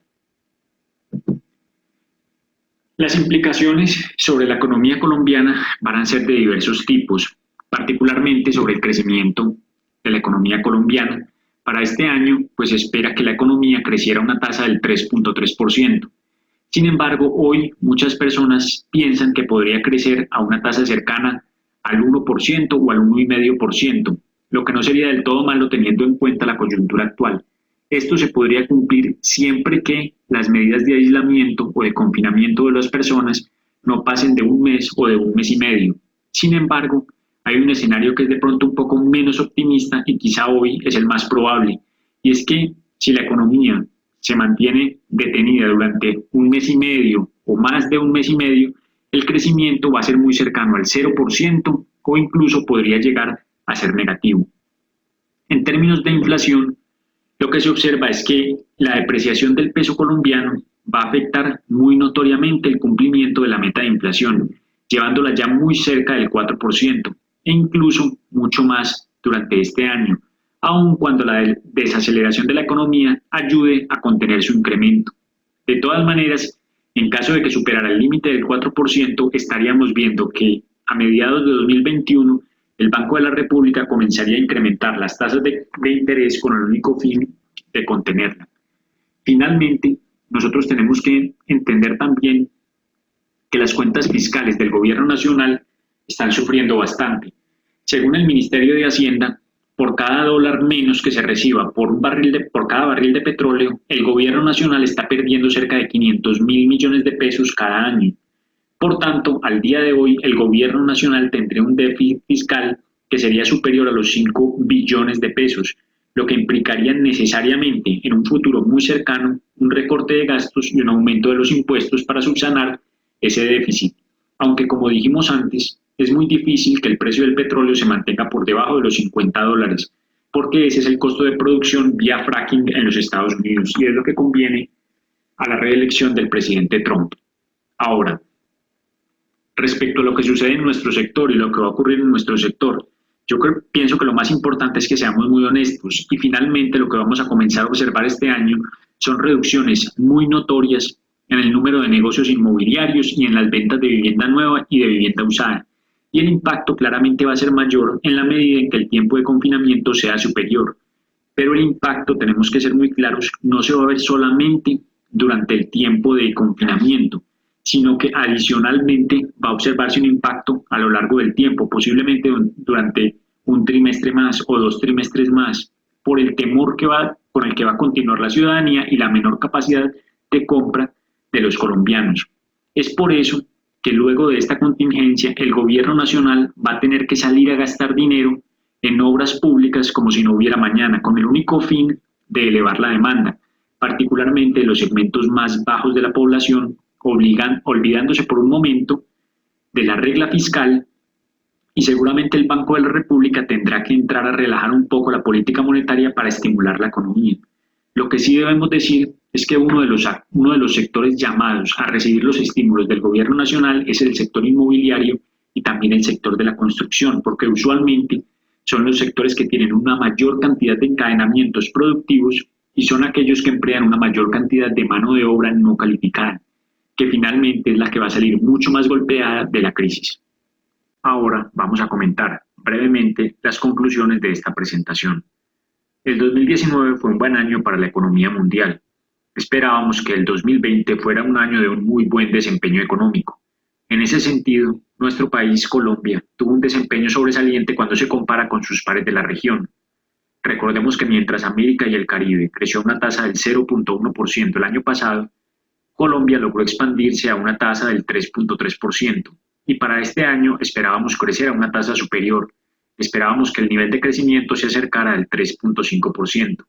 Las implicaciones sobre la economía colombiana van a ser de diversos tipos, particularmente sobre el crecimiento de la economía colombiana. Para este año, pues se espera que la economía creciera a una tasa del 3.3%. Sin embargo, hoy muchas personas piensan que podría crecer a una tasa cercana al 1% o al 1,5%, lo que no sería del todo malo teniendo en cuenta la coyuntura actual. Esto se podría cumplir siempre que las medidas de aislamiento o de confinamiento de las personas no pasen de un mes o de un mes y medio. Sin embargo, hay un escenario que es de pronto un poco menos optimista y quizá hoy es el más probable, y es que si la economía se mantiene detenida durante un mes y medio o más de un mes y medio, el crecimiento va a ser muy cercano al 0% o incluso podría llegar a ser negativo. En términos de inflación, lo que se observa es que la depreciación del peso colombiano va a afectar muy notoriamente el cumplimiento de la meta de inflación, llevándola ya muy cerca del 4% e incluso mucho más durante este año, aun cuando la desaceleración de la economía ayude a contener su incremento. De todas maneras, en caso de que superara el límite del 4%, estaríamos viendo que a mediados de 2021 el Banco de la República comenzaría a incrementar las tasas de interés con el único fin de contenerla. Finalmente, nosotros tenemos que entender también que las cuentas fiscales del gobierno nacional están sufriendo bastante. Según el Ministerio de Hacienda, por cada dólar menos que se reciba por cada barril de petróleo, el gobierno nacional está perdiendo cerca de 500.000 millones de pesos cada año. Por tanto, al día de hoy, el gobierno nacional tendría un déficit fiscal que sería superior a los 5 billones de pesos, lo que implicaría necesariamente, en un futuro muy cercano, un recorte de gastos y un aumento de los impuestos para subsanar ese déficit. Aunque, como dijimos antes, es muy difícil que el precio del petróleo se mantenga por debajo de los $50, porque ese es el costo de producción vía fracking en los Estados Unidos y es lo que conviene a la reelección del presidente Trump. Ahora, respecto a lo que sucede en nuestro sector y lo que va a ocurrir en nuestro sector, pienso que lo más importante es que seamos muy honestos y finalmente lo que vamos a comenzar a observar este año son reducciones muy notorias en el número de negocios inmobiliarios y en las ventas de vivienda nueva y de vivienda usada. Y el impacto claramente va a ser mayor en la medida en que el tiempo de confinamiento sea superior. Pero el impacto, tenemos que ser muy claros, no se va a ver solamente durante el tiempo de confinamiento, sino que adicionalmente va a observarse un impacto a lo largo del tiempo, posiblemente durante un trimestre más o 2 trimestres más, por el temor con el que va a continuar la ciudadanía y la menor capacidad de compra de los colombianos. Es por eso que luego de esta contingencia el gobierno nacional va a tener que salir a gastar dinero en obras públicas como si no hubiera mañana, con el único fin de elevar la demanda, particularmente de los segmentos más bajos de la población, olvidándose por un momento de la regla fiscal, y seguramente el Banco de la República tendrá que entrar a relajar un poco la política monetaria para estimular la economía. Lo que sí debemos decir es que uno de los sectores llamados a recibir los estímulos del gobierno nacional es el sector inmobiliario y también el sector de la construcción, porque usualmente son los sectores que tienen una mayor cantidad de encadenamientos productivos y son aquellos que emplean una mayor cantidad de mano de obra no calificada, que finalmente es la que va a salir mucho más golpeada de la crisis. Ahora vamos a comentar brevemente las conclusiones de esta presentación. El 2019 fue un buen año para la economía mundial. Esperábamos que el 2020 fuera un año de un muy buen desempeño económico. En ese sentido, nuestro país, Colombia, tuvo un desempeño sobresaliente cuando se compara con sus pares de la región. Recordemos que mientras América y el Caribe creció a una tasa del 0.1% el año pasado, Colombia logró expandirse a una tasa del 3.3%, y para este año esperábamos crecer a una tasa superior. Esperábamos que el nivel de crecimiento se acercara al 3.5%,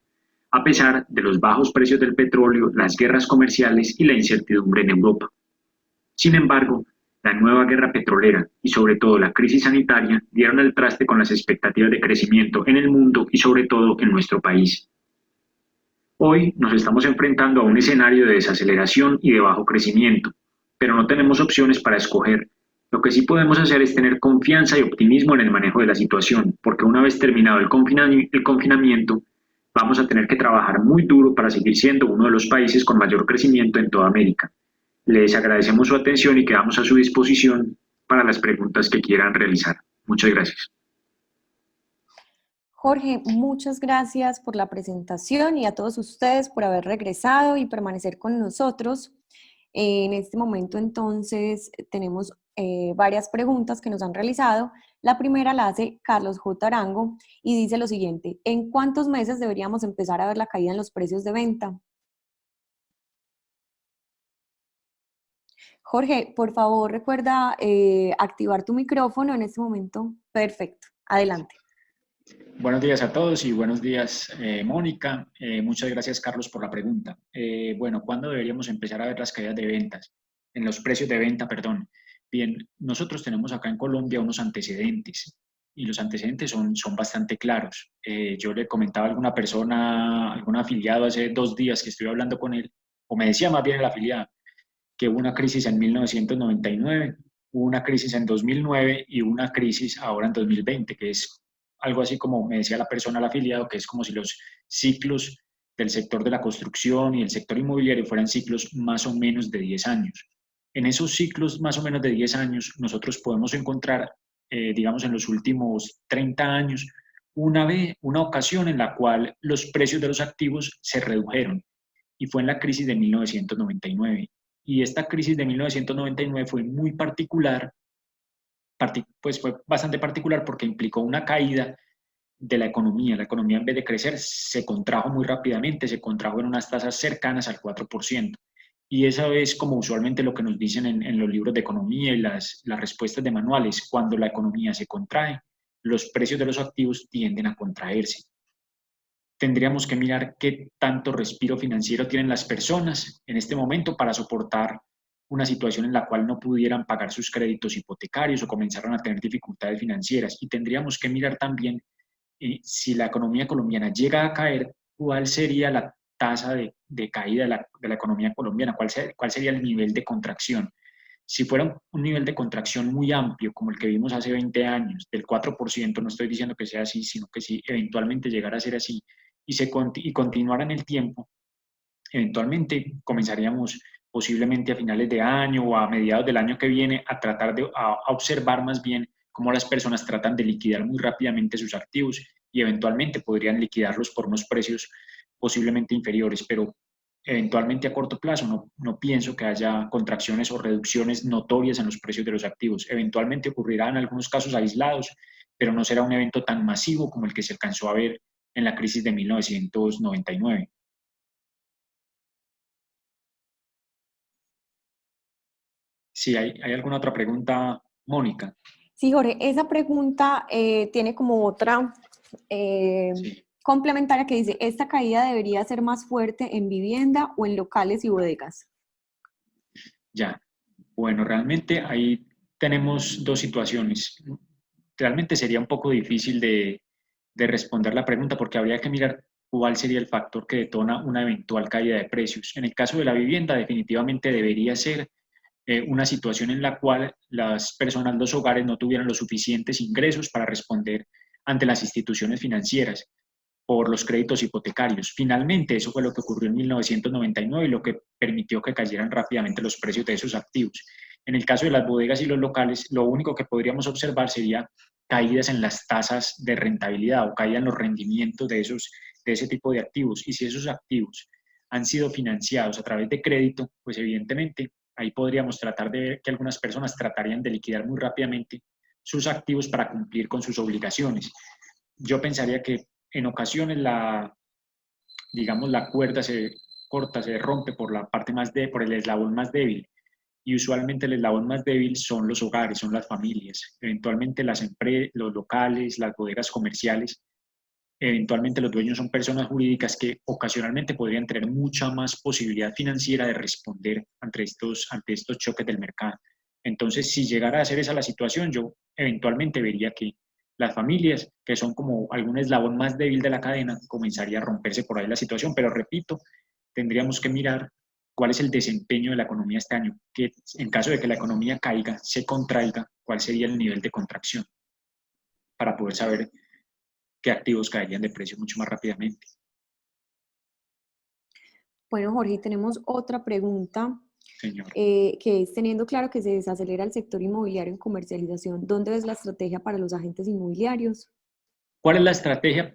a pesar de los bajos precios del petróleo, las guerras comerciales y la incertidumbre en Europa. Sin embargo, la nueva guerra petrolera y sobre todo la crisis sanitaria dieron al traste con las expectativas de crecimiento en el mundo y sobre todo en nuestro país. Hoy nos estamos enfrentando a un escenario de desaceleración y de bajo crecimiento, pero no tenemos opciones para escoger. Lo que sí podemos hacer es tener confianza y optimismo en el manejo de la situación, porque una vez terminado el confinamiento, vamos a tener que trabajar muy duro para seguir siendo uno de los países con mayor crecimiento en toda América. Les agradecemos su atención y quedamos a su disposición para las preguntas que quieran realizar. Muchas gracias. Jorge, muchas gracias por la presentación y a todos ustedes por haber regresado y permanecer con nosotros. En este momento, entonces, tenemos varias preguntas que nos han realizado. La primera la hace Carlos J. Arango y dice lo siguiente: ¿en cuántos meses deberíamos empezar a ver la caída en los precios de venta? Jorge, por favor, recuerda activar tu micrófono en este momento. Perfecto, adelante. Buenos días a todos y buenos días, Mónica. Muchas gracias, Carlos, por la pregunta. Bueno, ¿cuándo deberíamos empezar a ver las caídas de ventas? En los precios de venta, perdón. Bien, nosotros tenemos acá en Colombia unos antecedentes y los antecedentes son bastante claros. Yo le comentaba a alguna persona, algún afiliado hace 2 días que estuve hablando con él, o me decía más bien el afiliado, que hubo una crisis en 1999, hubo una crisis en 2009 y una crisis ahora en 2020, que es algo así como me decía la persona al afiliado, que es como si los ciclos del sector de la construcción y el sector inmobiliario fueran ciclos más o menos de 10 años. En esos ciclos más o menos de 10 años, nosotros podemos encontrar, digamos, en los últimos 30 años, una ocasión en la cual los precios de los activos se redujeron y fue en la crisis de 1999. Y esta crisis de 1999 fue muy particular, pues fue bastante particular porque implicó una caída de la economía. La economía, en vez de crecer, se contrajo muy rápidamente, se contrajo en unas tasas cercanas al 4%. Y eso es como usualmente lo que nos dicen en los libros de economía y las respuestas de manuales. Cuando la economía se contrae, los precios de los activos tienden a contraerse. Tendríamos que mirar qué tanto respiro financiero tienen las personas en este momento para soportar una situación en la cual no pudieran pagar sus créditos hipotecarios o comenzaron a tener dificultades financieras. Y tendríamos que mirar también si la economía colombiana llega a caer, cuál sería la tasa de caída de la economía colombiana, cuál sería el nivel de contracción. Si fuera un nivel de contracción muy amplio, como el que vimos hace 20 años, del 4%, no estoy diciendo que sea así, sino que si eventualmente llegara a ser así y continuara en el tiempo, eventualmente comenzaríamos posiblemente a finales de año o a mediados del año que viene a tratar a observar más bien cómo las personas tratan de liquidar muy rápidamente sus activos y eventualmente podrían liquidarlos por unos precios posiblemente inferiores, pero eventualmente a corto plazo no pienso que haya contracciones o reducciones notorias en los precios de los activos. Eventualmente ocurrirá en algunos casos aislados, pero no será un evento tan masivo como el que se alcanzó a ver en la crisis de 1999. Si hay alguna otra pregunta, Mónica. Sí, Jorge, esa pregunta tiene como otra Sí, complementaria que dice: ¿esta caída debería ser más fuerte en vivienda o en locales y bodegas? ya. Bueno, realmente ahí tenemos dos situaciones. Realmente sería un poco difícil de responder la pregunta porque habría que mirar cuál sería el factor que detona una eventual caída de precios. En el caso de la vivienda, definitivamente debería ser una situación en la cual las personas, los hogares, no tuvieran los suficientes ingresos para responder ante las instituciones financieras por los créditos hipotecarios. Finalmente, eso fue lo que ocurrió en 1999 y lo que permitió que cayeran rápidamente los precios de esos activos. En el caso de las bodegas y los locales, lo único que podríamos observar sería caídas en las tasas de rentabilidad o caídas en los rendimientos de ese tipo de activos. Y si esos activos han sido financiados a través de crédito, pues evidentemente ahí podríamos tratar de ver que algunas personas tratarían de liquidar muy rápidamente sus activos para cumplir con sus obligaciones. Yo pensaría que en ocasiones digamos, la cuerda se corta, se rompe por la parte por el eslabón más débil. Y usualmente el eslabón más débil son los hogares, son las familias. Eventualmente los locales, las bodegas comerciales, eventualmente los dueños son personas jurídicas que ocasionalmente podrían tener mucha más posibilidad financiera de responder ante estos choques del mercado. Entonces, si llegara a ser esa la situación, yo eventualmente vería que las familias, que son como algún eslabón más débil de la cadena, comenzaría a romperse por ahí la situación. Pero repito, tendríamos que mirar cuál es el desempeño de la economía este año, que en caso de que la economía caiga, se contraiga, cuál sería el nivel de contracción para poder saber qué activos caerían de precio mucho más rápidamente. Bueno, Jorge, tenemos otra pregunta señor. Que es teniendo claro que se desacelera el sector inmobiliario en comercialización. ¿Dónde ves la estrategia para los agentes inmobiliarios? ¿Cuál es la estrategia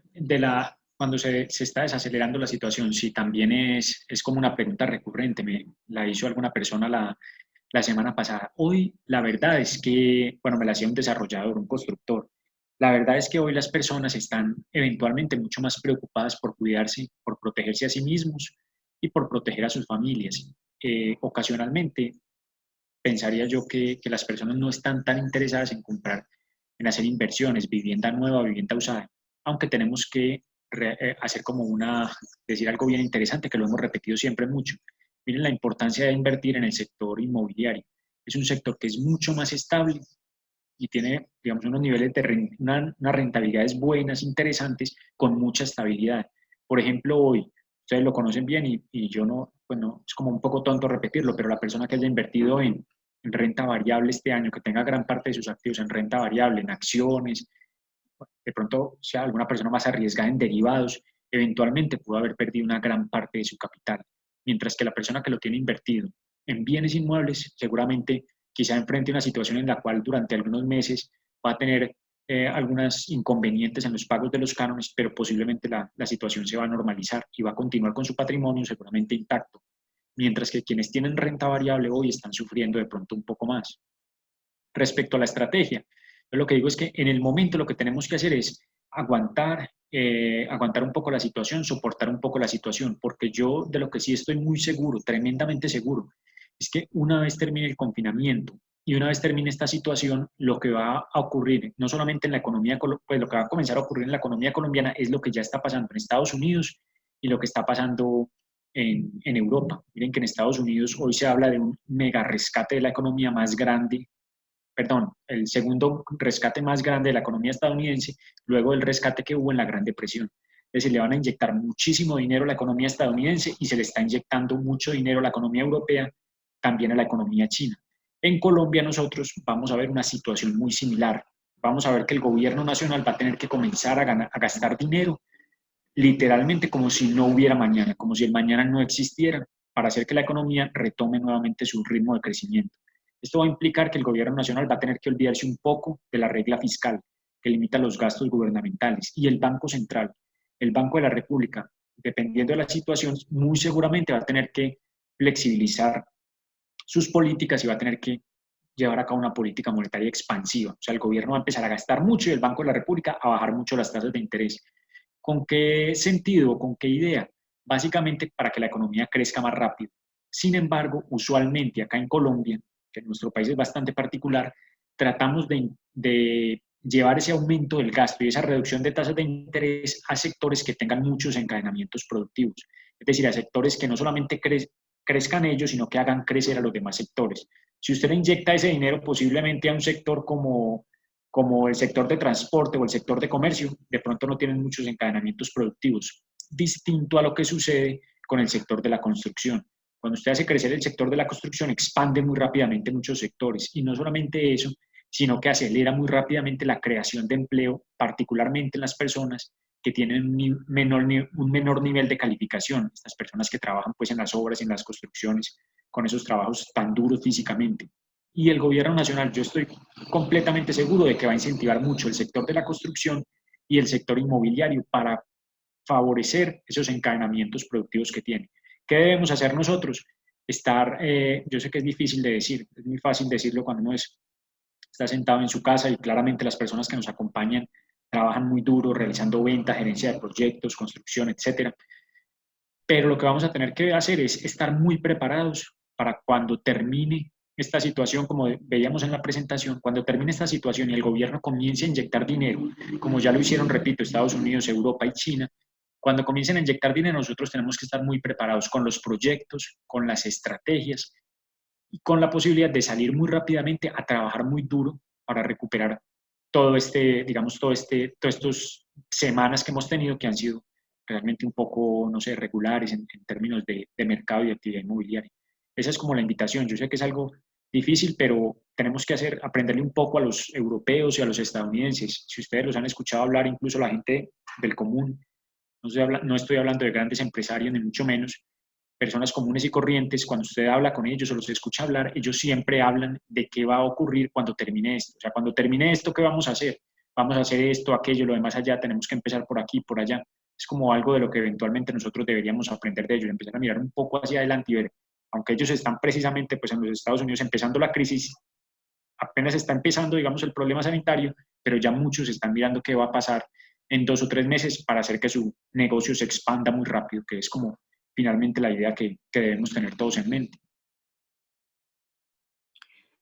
cuando se está desacelerando la situación? Sí, también es como una pregunta recurrente, me la hizo alguna persona la semana pasada. Hoy la verdad es que, bueno, me la hacía un desarrollador, un constructor. La verdad es que hoy las personas están eventualmente mucho más preocupadas por cuidarse, por protegerse a sí mismos y por proteger a sus familias. Ocasionalmente pensaría yo que las personas no están tan interesadas en comprar, en hacer inversiones, vivienda nueva, vivienda usada, aunque tenemos que hacer como decir algo bien interesante que lo hemos repetido siempre mucho. Miren la importancia de invertir en el sector inmobiliario. Es un sector que es mucho más estable y tiene, digamos, unos niveles de unas rentabilidades buenas, interesantes, con mucha estabilidad. Por ejemplo, hoy, ustedes lo conocen bien y yo no, bueno, es como un poco tonto repetirlo, pero la persona que haya invertido en renta variable este año, que tenga gran parte de sus activos en renta variable, en acciones, de pronto sea alguna persona más arriesgada en derivados, eventualmente pudo haber perdido una gran parte de su capital, mientras que la persona que lo tiene invertido en bienes inmuebles seguramente quizá enfrente una situación en la cual durante algunos meses va a tener algunos inconvenientes en los pagos de los cánones, pero posiblemente la situación se va a normalizar y va a continuar con su patrimonio seguramente intacto, mientras que quienes tienen renta variable hoy están sufriendo de pronto un poco más. Respecto a la estrategia, yo lo que digo es que en el momento lo que tenemos que hacer es aguantar un poco la situación, soportar un poco la situación, porque yo de lo que sí estoy muy seguro, tremendamente seguro, es que una vez termine el confinamiento y una vez termine esta situación, lo que va a ocurrir, no solamente en la economía, pues lo que va a comenzar a ocurrir en la economía colombiana es lo que ya está pasando en Estados Unidos y lo que está pasando en Europa. Miren que en Estados Unidos hoy se habla de un mega rescate de la economía más grande, perdón, el segundo rescate más grande de la economía estadounidense, luego del rescate que hubo en la Gran Depresión. Es decir, le van a inyectar muchísimo dinero a la economía estadounidense y se le está inyectando mucho dinero a la economía europea, también a la economía china. En Colombia nosotros vamos a ver una situación muy similar. Vamos a ver que el gobierno nacional va a tener que comenzar a gastar dinero literalmente como si no hubiera mañana, como si el mañana no existiera, para hacer que la economía retome nuevamente su ritmo de crecimiento. Esto va a implicar que el gobierno nacional va a tener que olvidarse un poco de la regla fiscal que limita los gastos gubernamentales y el Banco Central, el Banco de la República, dependiendo de la situación, muy seguramente va a tener que flexibilizar sus políticas y va a tener que llevar a cabo una política monetaria expansiva. O sea, el gobierno va a empezar a gastar mucho y el Banco de la República a bajar mucho las tasas de interés. ¿Con qué sentido, con qué idea? Básicamente para que la economía crezca más rápido. Sin embargo, usualmente acá en Colombia, que nuestro país es bastante particular, tratamos de llevar ese aumento del gasto y esa reducción de tasas de interés a sectores que tengan muchos encadenamientos productivos. Es decir, a sectores que no solamente crezcan ellos, sino que hagan crecer a los demás sectores. Si usted le inyecta ese dinero posiblemente a un sector como el sector de transporte o el sector de comercio, de pronto no tienen muchos encadenamientos productivos, distinto a lo que sucede con el sector de la construcción. Cuando usted hace crecer el sector de la construcción, expande muy rápidamente muchos sectores y no solamente eso, sino que acelera muy rápidamente la creación de empleo, particularmente en las personas que tienen un menor nivel de calificación, estas personas que trabajan pues en las obras, en las construcciones, con esos trabajos tan duros físicamente. Y el gobierno nacional, yo estoy completamente seguro de que va a incentivar mucho el sector de la construcción y el sector inmobiliario para favorecer esos encadenamientos productivos que tiene. ¿Qué debemos hacer nosotros? Yo sé que es difícil de decir, es muy fácil decirlo cuando uno está sentado en su casa y claramente las personas que nos acompañan trabajan muy duro realizando venta, gerencia de proyectos, construcción, etcétera. Pero lo que vamos a tener que hacer es estar muy preparados para cuando termine esta situación, como veíamos en la presentación, cuando termine esta situación y el gobierno comience a inyectar dinero, como ya lo hicieron, repito, Estados Unidos, Europa y China, cuando comiencen a inyectar dinero nosotros tenemos que estar muy preparados con los proyectos, con las estrategias y con la posibilidad de salir muy rápidamente a trabajar muy duro para recuperar digamos, todas estas semanas que hemos tenido que han sido realmente un poco, no sé, regulares en términos de mercado y de actividad inmobiliaria. Esa es como la invitación. Yo sé que es algo difícil, pero tenemos que aprenderle un poco a los europeos y a los estadounidenses. Si ustedes los han escuchado hablar, incluso la gente del común, no estoy hablando de grandes empresarios, ni mucho menos, personas comunes y corrientes, cuando usted habla con ellos o los escucha hablar, ellos siempre hablan de qué va a ocurrir cuando termine esto. O sea, cuando termine esto, ¿qué vamos a hacer? Vamos a hacer esto, aquello, lo demás allá, tenemos que empezar por aquí, por allá. Es como algo de lo que eventualmente nosotros deberíamos aprender de ellos, empezar a mirar un poco hacia adelante y ver, aunque ellos están precisamente pues, en los Estados Unidos empezando la crisis, apenas está empezando, digamos, el problema sanitario, pero ya muchos están mirando qué va a pasar en 2 o 3 meses para hacer que su negocio se expanda muy rápido, que es como finalmente la idea que debemos tener todos en mente.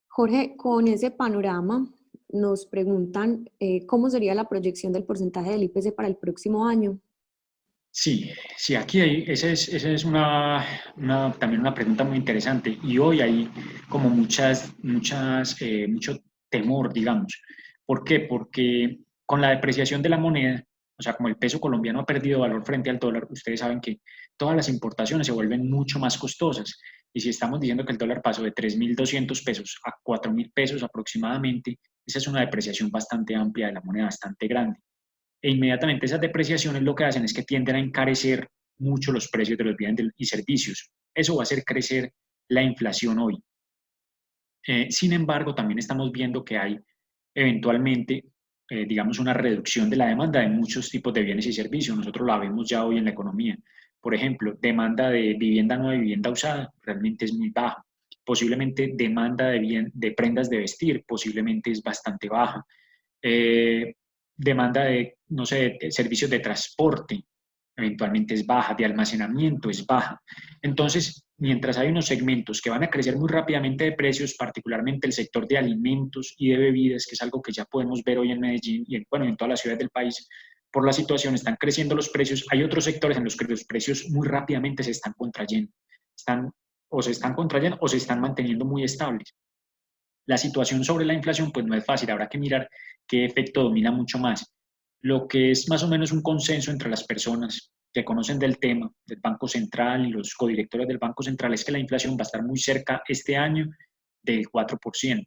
Jorge, con ese panorama nos preguntan cómo sería la proyección del porcentaje del IPC para el próximo año. Sí, sí, aquí hay, esa es también una pregunta muy interesante y hoy hay como mucho temor, digamos. ¿Por qué? Porque con la depreciación de la moneda, o sea, como el peso colombiano ha perdido valor frente al dólar, ustedes saben que todas las importaciones se vuelven mucho más costosas. Y si estamos diciendo que el dólar pasó de 3.200 pesos a 4.000 pesos aproximadamente, esa es una depreciación bastante amplia de la moneda, bastante grande. E inmediatamente esas depreciaciones lo que hacen es que tienden a encarecer mucho los precios de los bienes y servicios. Eso va a hacer crecer la inflación hoy. Sin embargo, también estamos viendo que hay eventualmente, digamos, una reducción de la demanda de muchos tipos de bienes y servicios. Nosotros la vemos ya hoy en la economía. Por ejemplo, demanda de vivienda nueva y vivienda usada realmente es muy baja. Posiblemente demanda de prendas de vestir posiblemente es bastante baja. Demanda de, no sé, de servicios de transporte eventualmente es baja, de almacenamiento es baja. Entonces, mientras hay unos segmentos que van a crecer muy rápidamente de precios, particularmente el sector de alimentos y de bebidas, que es algo que ya podemos ver hoy en Medellín y bueno, en todas las ciudades del país, por la situación están creciendo los precios. Hay otros sectores en los que los precios muy rápidamente se están contrayendo. Se están contrayendo o se están manteniendo muy estables. La situación sobre la inflación pues no es fácil, habrá que mirar qué efecto domina mucho más. Lo que es más o menos un consenso entre las personas que conocen del tema, del Banco Central y los codirectores del Banco Central, es que la inflación va a estar muy cerca este año del 4%,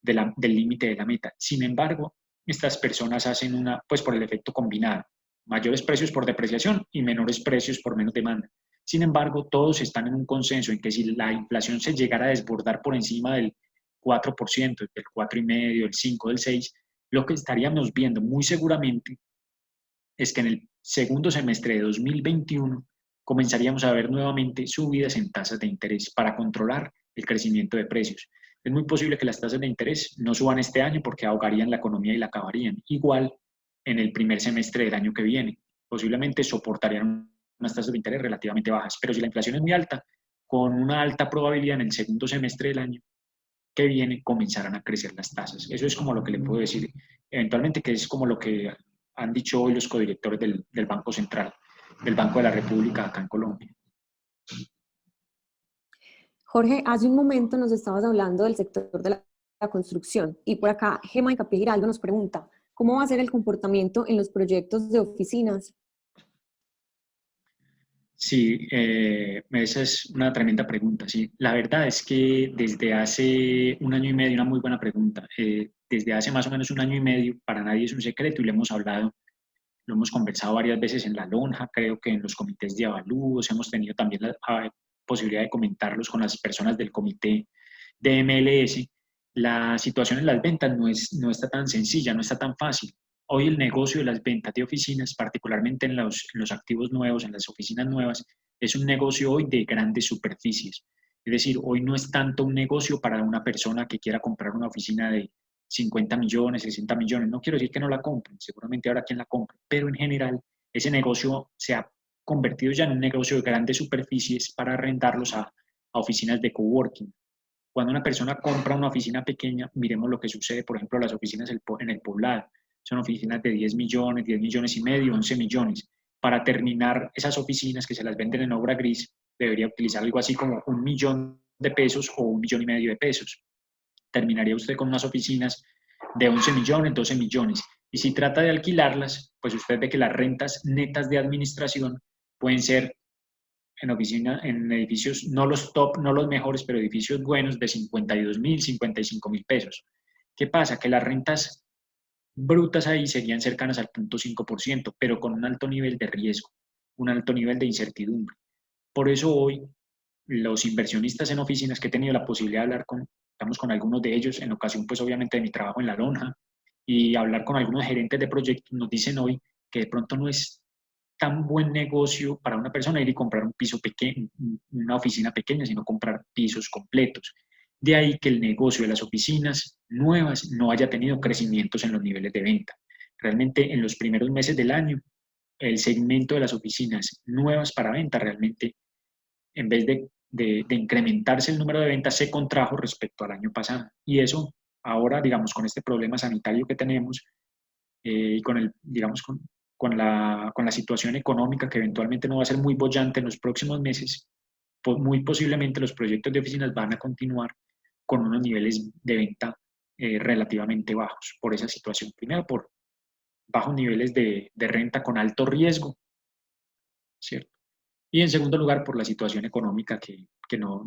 del límite de la meta. Sin embargo, estas personas hacen pues por el efecto combinado, mayores precios por depreciación y menores precios por menos demanda. Sin embargo, todos están en un consenso en que si la inflación se llegara a desbordar por encima del 4%, del 4,5%, del 5%, del 6%, lo que estaríamos viendo muy seguramente es que en el segundo semestre de 2021 comenzaríamos a ver nuevamente subidas en tasas de interés para controlar el crecimiento de precios. Es muy posible que las tasas de interés no suban este año porque ahogarían la economía y la acabarían. Igual en el primer semestre del año que viene. Posiblemente soportarían unas tasas de interés relativamente bajas. Pero si la inflación es muy alta, con una alta probabilidad en el segundo semestre del año que viene comenzarán a crecer las tasas. Eso es como lo que le puedo decir eventualmente, que es como lo que han dicho hoy los codirectores del Banco Central, del Banco de la República acá en Colombia. Jorge, hace un momento nos estabas hablando del sector de la construcción y por acá Gemma de Capri Giraldo nos pregunta, ¿cómo va a ser el comportamiento en los proyectos de oficinas? Sí, esa es una tremenda pregunta. Sí, la verdad es que desde hace un año y medio, una muy buena pregunta, desde hace más o menos un año y medio, para nadie es un secreto y lo hemos hablado, lo hemos conversado varias veces en la lonja, creo que en los comités de avalúos, hemos tenido también la posibilidad de comentarlos con las personas del comité de MLS. La situación en las ventas no está tan sencilla, no está tan fácil. Hoy el negocio de las ventas de oficinas, particularmente en los activos nuevos, en las oficinas nuevas, es un negocio hoy de grandes superficies. Es decir, hoy no es tanto un negocio para una persona que quiera comprar una oficina de 50 millones, 60 millones. No quiero decir que no la compren, seguramente habrá quien la compre, pero en general ese negocio se ha convertido ya en un negocio de grandes superficies para arrendarlos a oficinas de coworking. Cuando una persona compra una oficina pequeña, miremos lo que sucede, por ejemplo, las oficinas en el poblado. Son oficinas de 10 millones, 10 millones y medio, 11 millones. Para terminar esas oficinas que se las venden en obra gris, debería utilizar algo así como 1 millón de pesos o 1,5 millones de pesos. Terminaría usted con unas oficinas de 11 millones, 12 millones. Y si trata de alquilarlas, pues usted ve que las rentas netas de administración pueden ser en edificios, no los top, no los mejores, pero edificios buenos de 52.000, 55.000 pesos. ¿Qué pasa? Que las rentas brutas ahí serían cercanas al 0,5%, pero con un alto nivel de riesgo, un alto nivel de incertidumbre. Por eso hoy los inversionistas en oficinas que he tenido la posibilidad de hablar con algunos de ellos, en ocasión pues obviamente de mi trabajo en la lonja, y hablar con algunos gerentes de proyectos, nos dicen hoy que de pronto no es tan buen negocio para una persona ir y comprar un piso pequeño, una oficina pequeña, sino comprar pisos completos. De ahí que el negocio de las oficinas nuevas no haya tenido crecimientos en los niveles de venta. Realmente en los primeros meses del año, el segmento de las oficinas nuevas para venta realmente, en vez de incrementarse el número de ventas, se contrajo respecto al año pasado. Y eso ahora, digamos, con este problema sanitario que tenemos y con el, digamos, con la situación económica que eventualmente no va a ser muy bollante en los próximos meses, muy posiblemente los proyectos de oficinas van a continuar con unos niveles de venta relativamente bajos por esa situación. Primero, por bajos niveles de renta con alto riesgo, ¿cierto? Y en segundo lugar, por la situación económica que no,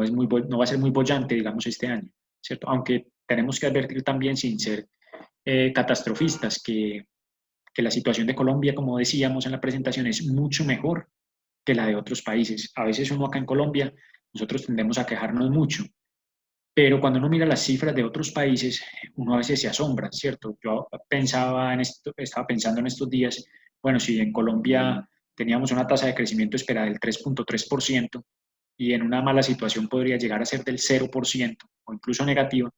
es muy, no va a ser muy bollante, digamos, este año, ¿cierto? Aunque tenemos que advertir también, sin ser catastrofistas, que la situación de Colombia, como decíamos en la presentación, es mucho mejor que la de otros países. A veces uno acá en Colombia, nosotros tendemos a quejarnos mucho, pero cuando uno mira las cifras de otros países, uno a veces se asombra, ¿cierto? Yo pensaba en esto, estaba pensando en estos días, bueno, si en Colombia teníamos una tasa de crecimiento esperada del 3.3% y en una mala situación podría llegar a ser del 0% o incluso negativa,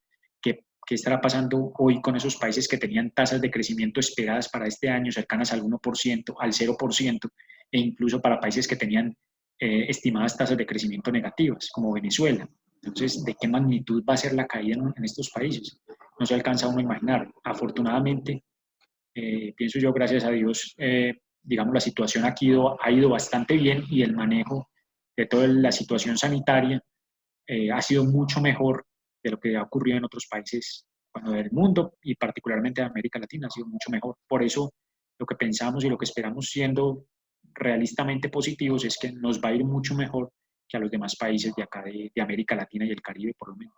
¿qué estará pasando hoy con esos países que tenían tasas de crecimiento esperadas para este año cercanas al 1%, al 0%, e incluso para países que tenían estimadas tasas de crecimiento negativas, como Venezuela? Entonces, ¿de qué magnitud va a ser la caída en estos países? No se alcanza uno a imaginar. Afortunadamente, pienso yo, gracias a Dios, digamos, la situación ha ido bastante bien y el manejo de toda la situación sanitaria ha sido mucho mejor de lo que ha ocurrido en otros países del mundo y particularmente de América Latina, ha sido mucho mejor. Por eso, lo que pensamos y lo que esperamos, siendo realistamente positivos, es que nos va a ir mucho mejor que a los demás países de acá de América Latina y el Caribe, por lo menos.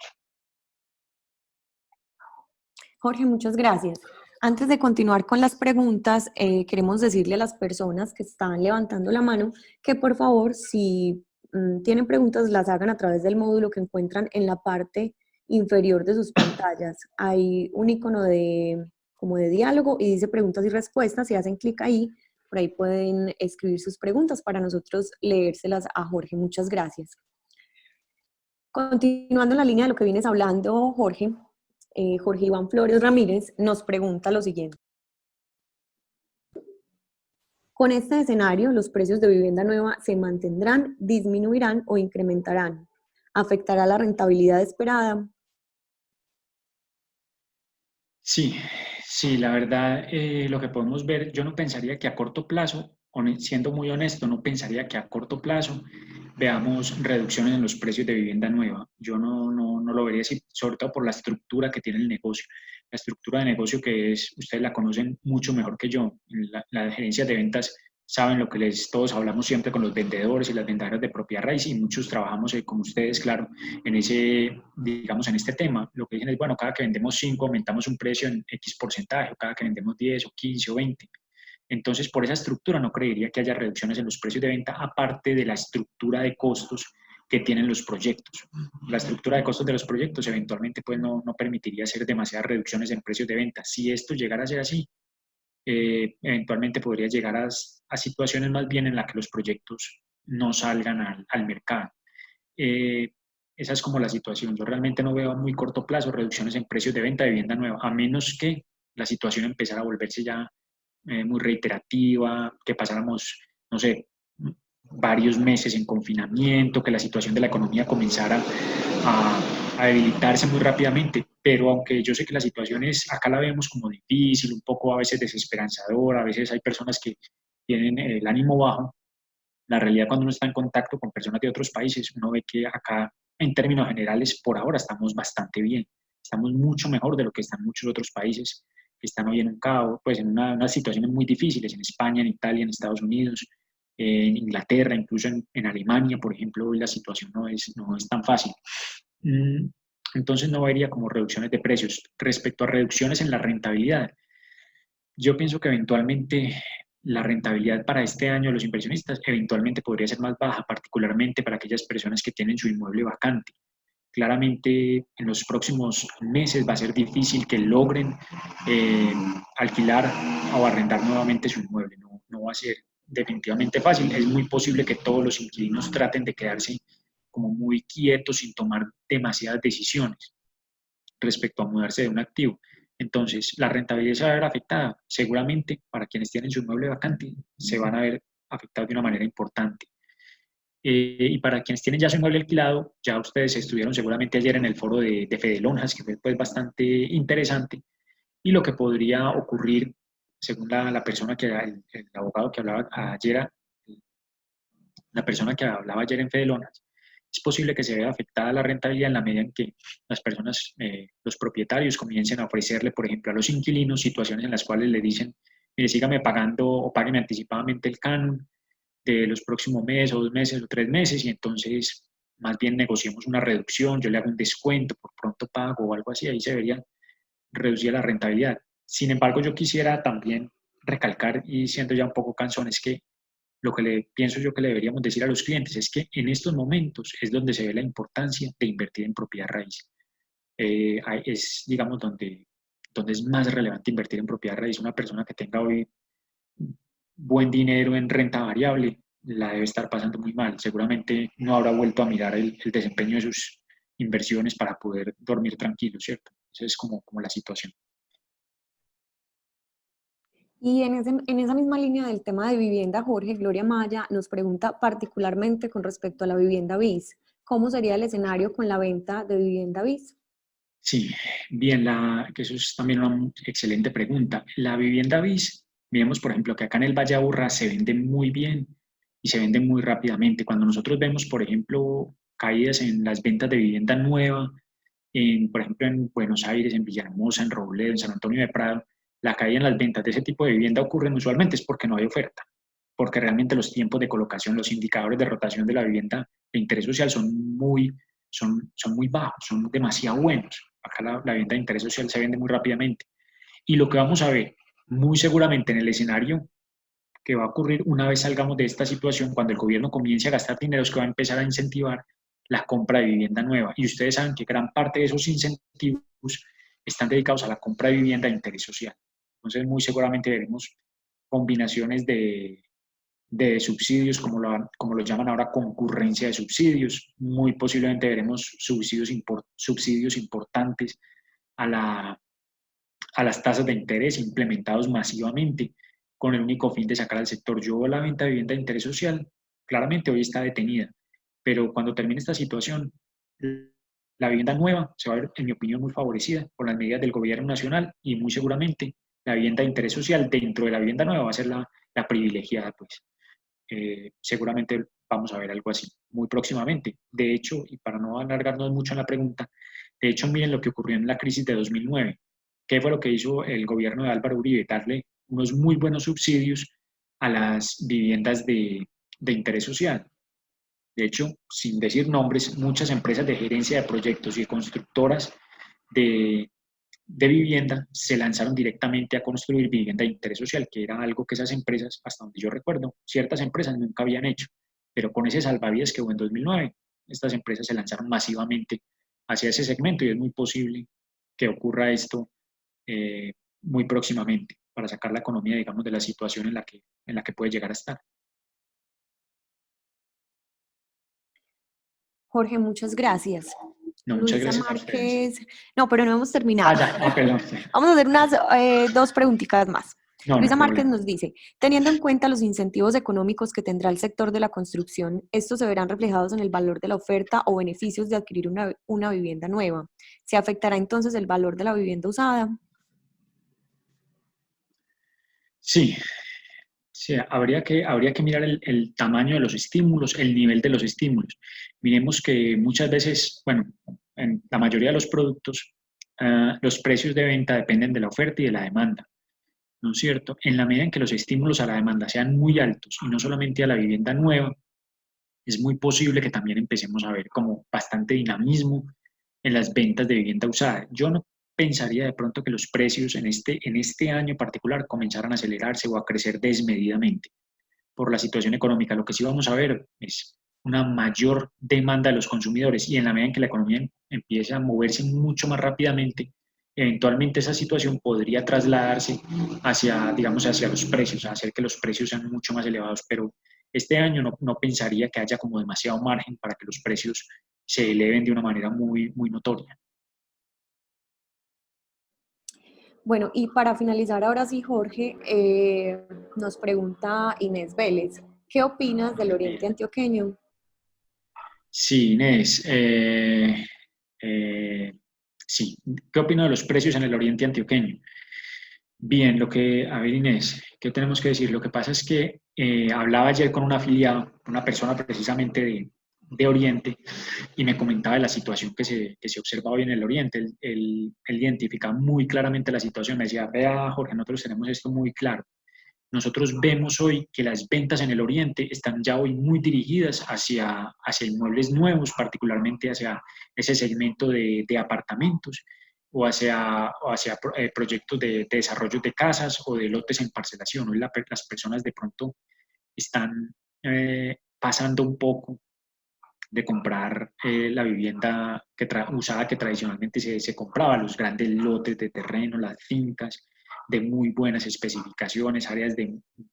Jorge, muchas gracias. Antes de continuar con las preguntas, queremos decirle a las personas que están levantando la mano que por favor, si tienen preguntas, las hagan a través del módulo que encuentran en la parte inferior de sus pantallas. Hay un icono como de diálogo y dice preguntas y respuestas. Si hacen clic ahí, por ahí pueden escribir sus preguntas para nosotros leérselas a Jorge. Muchas gracias. Continuando en la línea de lo que vienes hablando, Jorge, Jorge Iván Flores Ramírez nos pregunta lo siguiente. Con este escenario, ¿los precios de vivienda nueva se mantendrán, disminuirán o incrementarán? ¿Afectará la rentabilidad esperada? Sí, sí, la verdad, lo que podemos ver, yo no pensaría que a corto plazo, siendo muy honesto, no pensaría que a corto plazo veamos reducciones en los precios de vivienda nueva. Yo no lo vería así, sobre todo por la estructura que tiene el negocio. La estructura de negocio que es, ustedes la conocen mucho mejor que yo. La gerencia de ventas saben lo que todos hablamos siempre con los vendedores y las vendedoras de propiedad raíz y muchos trabajamos con ustedes, claro, en digamos, en este tema. Lo que dicen es, bueno, cada que vendemos 5 aumentamos un precio en X porcentaje, o cada que vendemos 10 o 15 o 20. Entonces, por esa estructura no creería que haya reducciones en los precios de venta, aparte de la estructura de costos que tienen los proyectos. La estructura de costos de los proyectos eventualmente pues no permitiría hacer demasiadas reducciones en precios de venta. Si esto llegara a ser así, eventualmente podría llegar a situaciones más bien en las que los proyectos no salgan al mercado. Esa es como la situación. Yo realmente no veo a muy corto plazo reducciones en precios de venta de vivienda nueva, a menos que la situación empezara a volverse ya muy reiterativa, que pasáramos, no sé, varios meses en confinamiento, que la situación de la economía comenzara a debilitarse muy rápidamente. Pero aunque yo sé que la situación acá la vemos como difícil, un poco a veces desesperanzadora, a veces hay personas que tienen el ánimo bajo, la realidad cuando uno está en contacto con personas de otros países, uno ve que acá, en términos generales, por ahora estamos bastante bien. Estamos mucho mejor de lo que están muchos otros países que están hoy en un caos, pues en unas situaciones muy difíciles, en España, en Italia, en Estados Unidos, en Inglaterra, incluso en Alemania, por ejemplo, hoy la situación no es tan fácil. Entonces no vería como reducciones de precios. Respecto a reducciones en la rentabilidad, yo pienso que eventualmente la rentabilidad para este año de los inversionistas eventualmente podría ser más baja, particularmente para aquellas personas que tienen su inmueble vacante. Claramente en los próximos meses va a ser difícil que logren alquilar o arrendar nuevamente su inmueble. No va a ser definitivamente fácil. Es muy posible que todos los inquilinos traten de quedarse como muy quietos sin tomar demasiadas decisiones respecto a mudarse de un activo. Entonces, la rentabilidad se va a ver afectada. Seguramente para quienes tienen su inmueble vacante se van a ver afectados de una manera importante. Y para quienes tienen ya su inmueble alquilado, ya ustedes estuvieron seguramente ayer en el foro de Fede Lonjas, que fue pues, bastante interesante, y lo que podría ocurrir, según la persona el abogado que hablaba ayer, la persona que hablaba ayer en Fede Lonjas, es posible que se vea afectada la rentabilidad en la medida en que las personas, los propietarios, comiencen a ofrecerle, por ejemplo, a los inquilinos situaciones en las cuales le dicen, mire, sígame pagando o págueme anticipadamente el canon de los próximos meses o 2 meses o 3 meses y entonces más bien negociemos una reducción, yo le hago un descuento por pronto pago o algo así, ahí se vería reducida la rentabilidad. Sin embargo, yo quisiera también recalcar, y siendo ya un poco cansón, es que lo que pienso yo que le deberíamos decir a los clientes es que en estos momentos es donde se ve la importancia de invertir en propiedad raíz. Es, digamos, donde es más relevante invertir en propiedad raíz. Una persona que tenga hoy buen dinero en renta variable la debe estar pasando muy mal. Seguramente no habrá vuelto a mirar el desempeño de sus inversiones para poder dormir tranquilo, ¿cierto? Esa es como la situación. Y en esa misma línea del tema de vivienda, Jorge Gloria Maya nos pregunta particularmente con respecto a la vivienda BIS. ¿Cómo sería el escenario con la venta de vivienda BIS? Sí, bien, que eso es también una excelente pregunta. La vivienda BIS, miremos por ejemplo que acá en el Valle de Aburrá se vende muy bien y se vende muy rápidamente. Cuando nosotros vemos, por ejemplo, caídas en las ventas de vivienda nueva, por ejemplo, en Buenos Aires, en Villahermosa, en Robledo, en San Antonio de Prado, la caída en las ventas de ese tipo de vivienda ocurren usualmente es porque no hay oferta, porque realmente los tiempos de colocación, los indicadores de rotación de la vivienda de interés social son muy bajos, son demasiado buenos. Acá la vivienda de interés social se vende muy rápidamente. Y lo que vamos a ver muy seguramente en el escenario que va a ocurrir una vez salgamos de esta situación, cuando el gobierno comience a gastar dinero, es que va a empezar a incentivar la compra de vivienda nueva. Y ustedes saben que gran parte de esos incentivos están dedicados a la compra de vivienda de interés social. Entonces, muy seguramente veremos combinaciones de subsidios, como lo llaman ahora, concurrencia de subsidios. Muy posiblemente veremos subsidios importantes a las tasas de interés implementados masivamente con el único fin de sacar al sector. Yo la venta de vivienda de interés social claramente hoy está detenida, pero cuando termine esta situación, la vivienda nueva se va a ver, en mi opinión, muy favorecida por las medidas del gobierno nacional y muy seguramente la vivienda de interés social dentro de la vivienda nueva va a ser la privilegiada, pues. Seguramente vamos a ver algo así muy próximamente. De hecho, y para no alargarnos mucho en la pregunta, de hecho, miren lo que ocurrió en la crisis de 2009. ¿Qué fue lo que hizo el gobierno de Álvaro Uribe? Darle unos muy buenos subsidios a las viviendas de interés social. De hecho, sin decir nombres, muchas empresas de gerencia de proyectos y de constructoras de vivienda se lanzaron directamente a construir vivienda de interés social, que era algo que esas empresas, hasta donde yo recuerdo, ciertas empresas nunca habían hecho. Pero con ese salvavidas que hubo en 2009, estas empresas se lanzaron masivamente hacia ese segmento y es muy posible que ocurra esto muy próximamente para sacar la economía, digamos, de la situación en la que puede llegar a estar. Jorge, muchas gracias. No, muchas Luisa gracias a ustedes. Márquez. No, pero no hemos terminado. Perdón. Vamos a hacer unas dos preguntitas más. No hay Luisa Márquez problema. nos dice, teniendo en cuenta los incentivos económicos que tendrá el sector de la construcción, ¿estos se verán reflejados en el valor de la oferta o beneficios de adquirir una vivienda nueva? ¿Se afectará entonces el valor de la vivienda usada? Sí, sí, habría que mirar el tamaño de los estímulos, el nivel de los estímulos. Miremos que muchas veces, bueno, en la mayoría de los productos, los precios de venta dependen de la oferta y de la demanda, ¿no es cierto? En la medida en que los estímulos a la demanda sean muy altos y no solamente a la vivienda nueva, es muy posible que también empecemos a ver como bastante dinamismo en las ventas de vivienda usada. Yo no pensaría de pronto que los precios en este año en particular comenzaran a acelerarse o a crecer desmedidamente por la situación económica. Lo que sí vamos a ver es una mayor demanda de los consumidores y en la medida en que la economía empiece a moverse mucho más rápidamente, eventualmente esa situación podría trasladarse hacia, digamos, hacia los precios, a hacer que los precios sean mucho más elevados, pero este año no pensaría que haya como demasiado margen para que los precios se eleven de una manera muy notoria. Bueno, y para finalizar ahora sí, Jorge, nos pregunta Inés Vélez, ¿qué opinas del Oriente Bien. Antioqueño? Sí, Inés. Sí, ¿qué opino de los precios en el Oriente Antioqueño? Bien, a ver Inés, ¿qué tenemos que decir? Lo que pasa es que hablaba ayer con una afiliada, una persona precisamente de Oriente, y me comentaba de la situación que se observa hoy en el Oriente. Él identifica muy claramente la situación, me decía, vea Jorge, nosotros tenemos esto muy claro. Nosotros vemos hoy que las ventas en el Oriente están ya hoy muy dirigidas hacia inmuebles nuevos, particularmente hacia ese segmento de apartamentos o hacia proyectos de desarrollo de casas o de lotes en parcelación. Hoy las personas de pronto están pasando un poco de comprar la vivienda usada que tradicionalmente se compraba, los grandes lotes de terreno, las fincas de muy buenas especificaciones,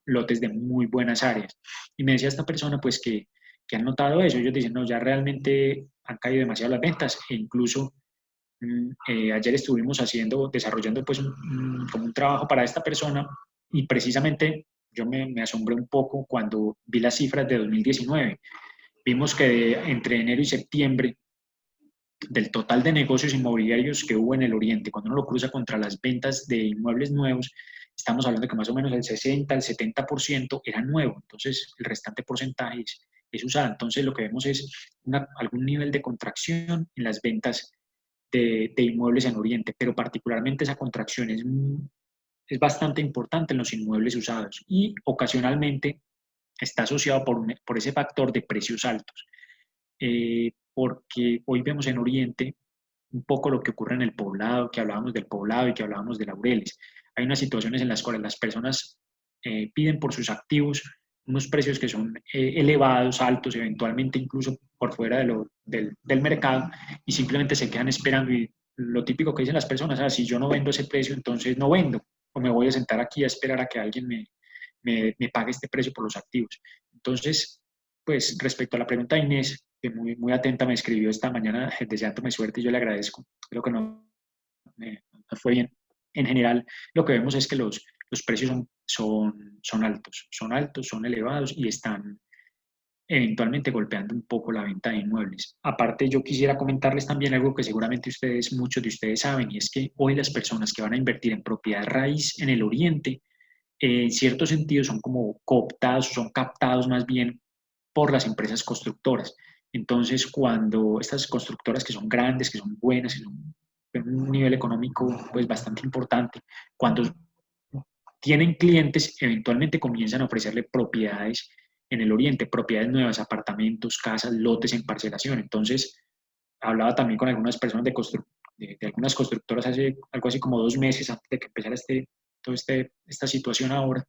lotes de muy buenas áreas. Y me decía esta persona pues que han notado eso. Ellos dicen, no, ya realmente han caído demasiado las ventas e incluso ayer estuvimos desarrollando pues como un trabajo para esta persona y precisamente yo me asombré un poco cuando vi las cifras de 2019. Vimos que entre enero y septiembre, del total de negocios inmobiliarios que hubo en el Oriente, cuando uno lo cruza contra las ventas de inmuebles nuevos, estamos hablando que más o menos el 60, el 70% era nuevo, entonces el restante porcentaje es usado. Entonces lo que vemos es algún nivel de contracción en las ventas de inmuebles en Oriente, pero particularmente esa contracción es bastante importante en los inmuebles usados y ocasionalmente está asociado por ese factor de precios altos. Porque hoy vemos en Oriente un poco lo que ocurre en el poblado, que hablábamos del poblado y que hablábamos de Laureles. Hay unas situaciones en las cuales las personas piden por sus activos unos precios que son elevados, altos, eventualmente incluso por fuera del mercado, y simplemente se quedan esperando. Y lo típico que dicen las personas, si yo no vendo ese precio, entonces no vendo, o me voy a sentar aquí a esperar a que alguien me pague este precio por los activos. Entonces, pues respecto a la pregunta de Inés, que muy atenta me escribió esta mañana deseándome suerte y yo le agradezco. Creo que no fue bien. En general, lo que vemos es que los precios son altos, son elevados y están eventualmente golpeando un poco la venta de inmuebles. Aparte, yo quisiera comentarles también algo que seguramente muchos de ustedes saben, y es que hoy las personas que van a invertir en propiedad raíz en el Oriente, en cierto sentido son como cooptados, son captados más bien por las empresas constructoras. Entonces, cuando estas constructoras que son grandes, que son buenas, que son de un nivel económico pues bastante importante, cuando tienen clientes, eventualmente comienzan a ofrecerle propiedades en el Oriente, propiedades nuevas, apartamentos, casas, lotes en parcelación. Entonces, hablaba también con algunas personas de algunas constructoras hace algo así como 2 meses antes de que empezara esta situación ahora,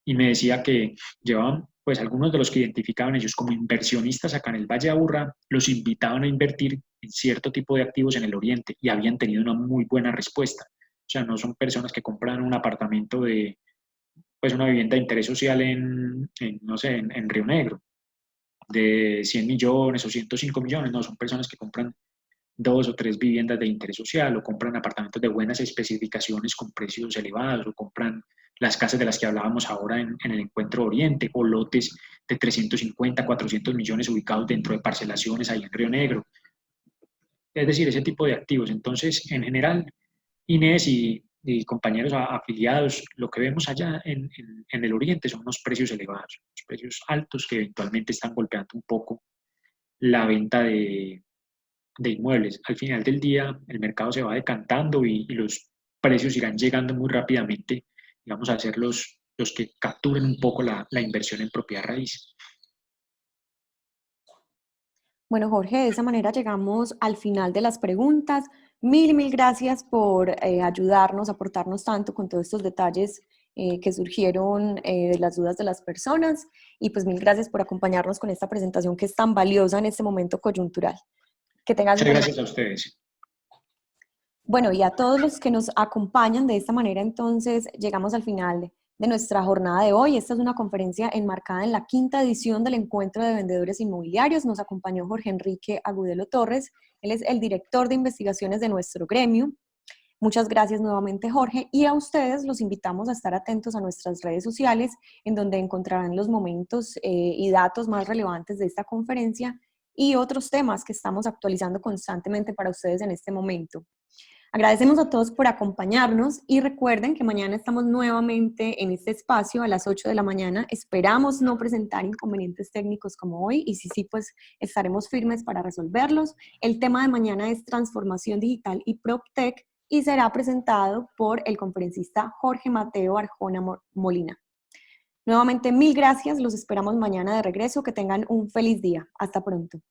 y me decía que llevaban, pues algunos de los que identificaban ellos como inversionistas acá en el Valle de Aburrá, los invitaban a invertir en cierto tipo de activos en el Oriente y habían tenido una muy buena respuesta. O sea, no son personas que compran un apartamento pues una vivienda de interés social no sé, en Río Negro, de 100 millones o 105 millones, no, son personas que compran 2 o 3 viviendas de interés social o compran apartamentos de buenas especificaciones con precios elevados o compran las casas de las que hablábamos ahora en el Encuentro Oriente o lotes de 350, 400 millones ubicados dentro de parcelaciones ahí en Río Negro. Es decir, ese tipo de activos. Entonces, en general, Inés y compañeros afiliados, lo que vemos allá en el Oriente son unos precios elevados, unos precios altos que eventualmente están golpeando un poco la venta de inmuebles. Al final del día, el mercado se va decantando y los precios irán llegando muy rápidamente y vamos a ser los que capturen un poco la inversión en propiedad raíz. Bueno, Jorge, de esa manera llegamos al final de las preguntas. Mil gracias por ayudarnos, aportarnos tanto con todos estos detalles que surgieron de las dudas de las personas y pues mil gracias por acompañarnos con esta presentación que es tan valiosa en este momento coyuntural. Que tengas Muchas buena. gracias a ustedes. Bueno, y a todos los que nos acompañan de esta manera, entonces llegamos al final de nuestra jornada de hoy. Esta es una conferencia enmarcada en la 5ª edición del Encuentro de Vendedores Inmobiliarios. Nos acompañó Jorge Enrique Agudelo Torres. Él es el director de investigaciones de nuestro gremio. Muchas gracias nuevamente, Jorge. Y a ustedes los invitamos a estar atentos a nuestras redes sociales, en donde encontrarán los momentos y datos más relevantes de esta conferencia y otros temas que estamos actualizando constantemente para ustedes en este momento. Agradecemos a todos por acompañarnos y recuerden que mañana estamos nuevamente en este espacio a las 8 de la mañana. Esperamos no presentar inconvenientes técnicos como hoy y si sí, pues estaremos firmes para resolverlos. El tema de mañana es transformación digital y PropTech y será presentado por el conferencista Jorge Mateo Arjona Molina. Nuevamente, mil gracias. Los esperamos mañana de regreso. Que tengan un feliz día. Hasta pronto.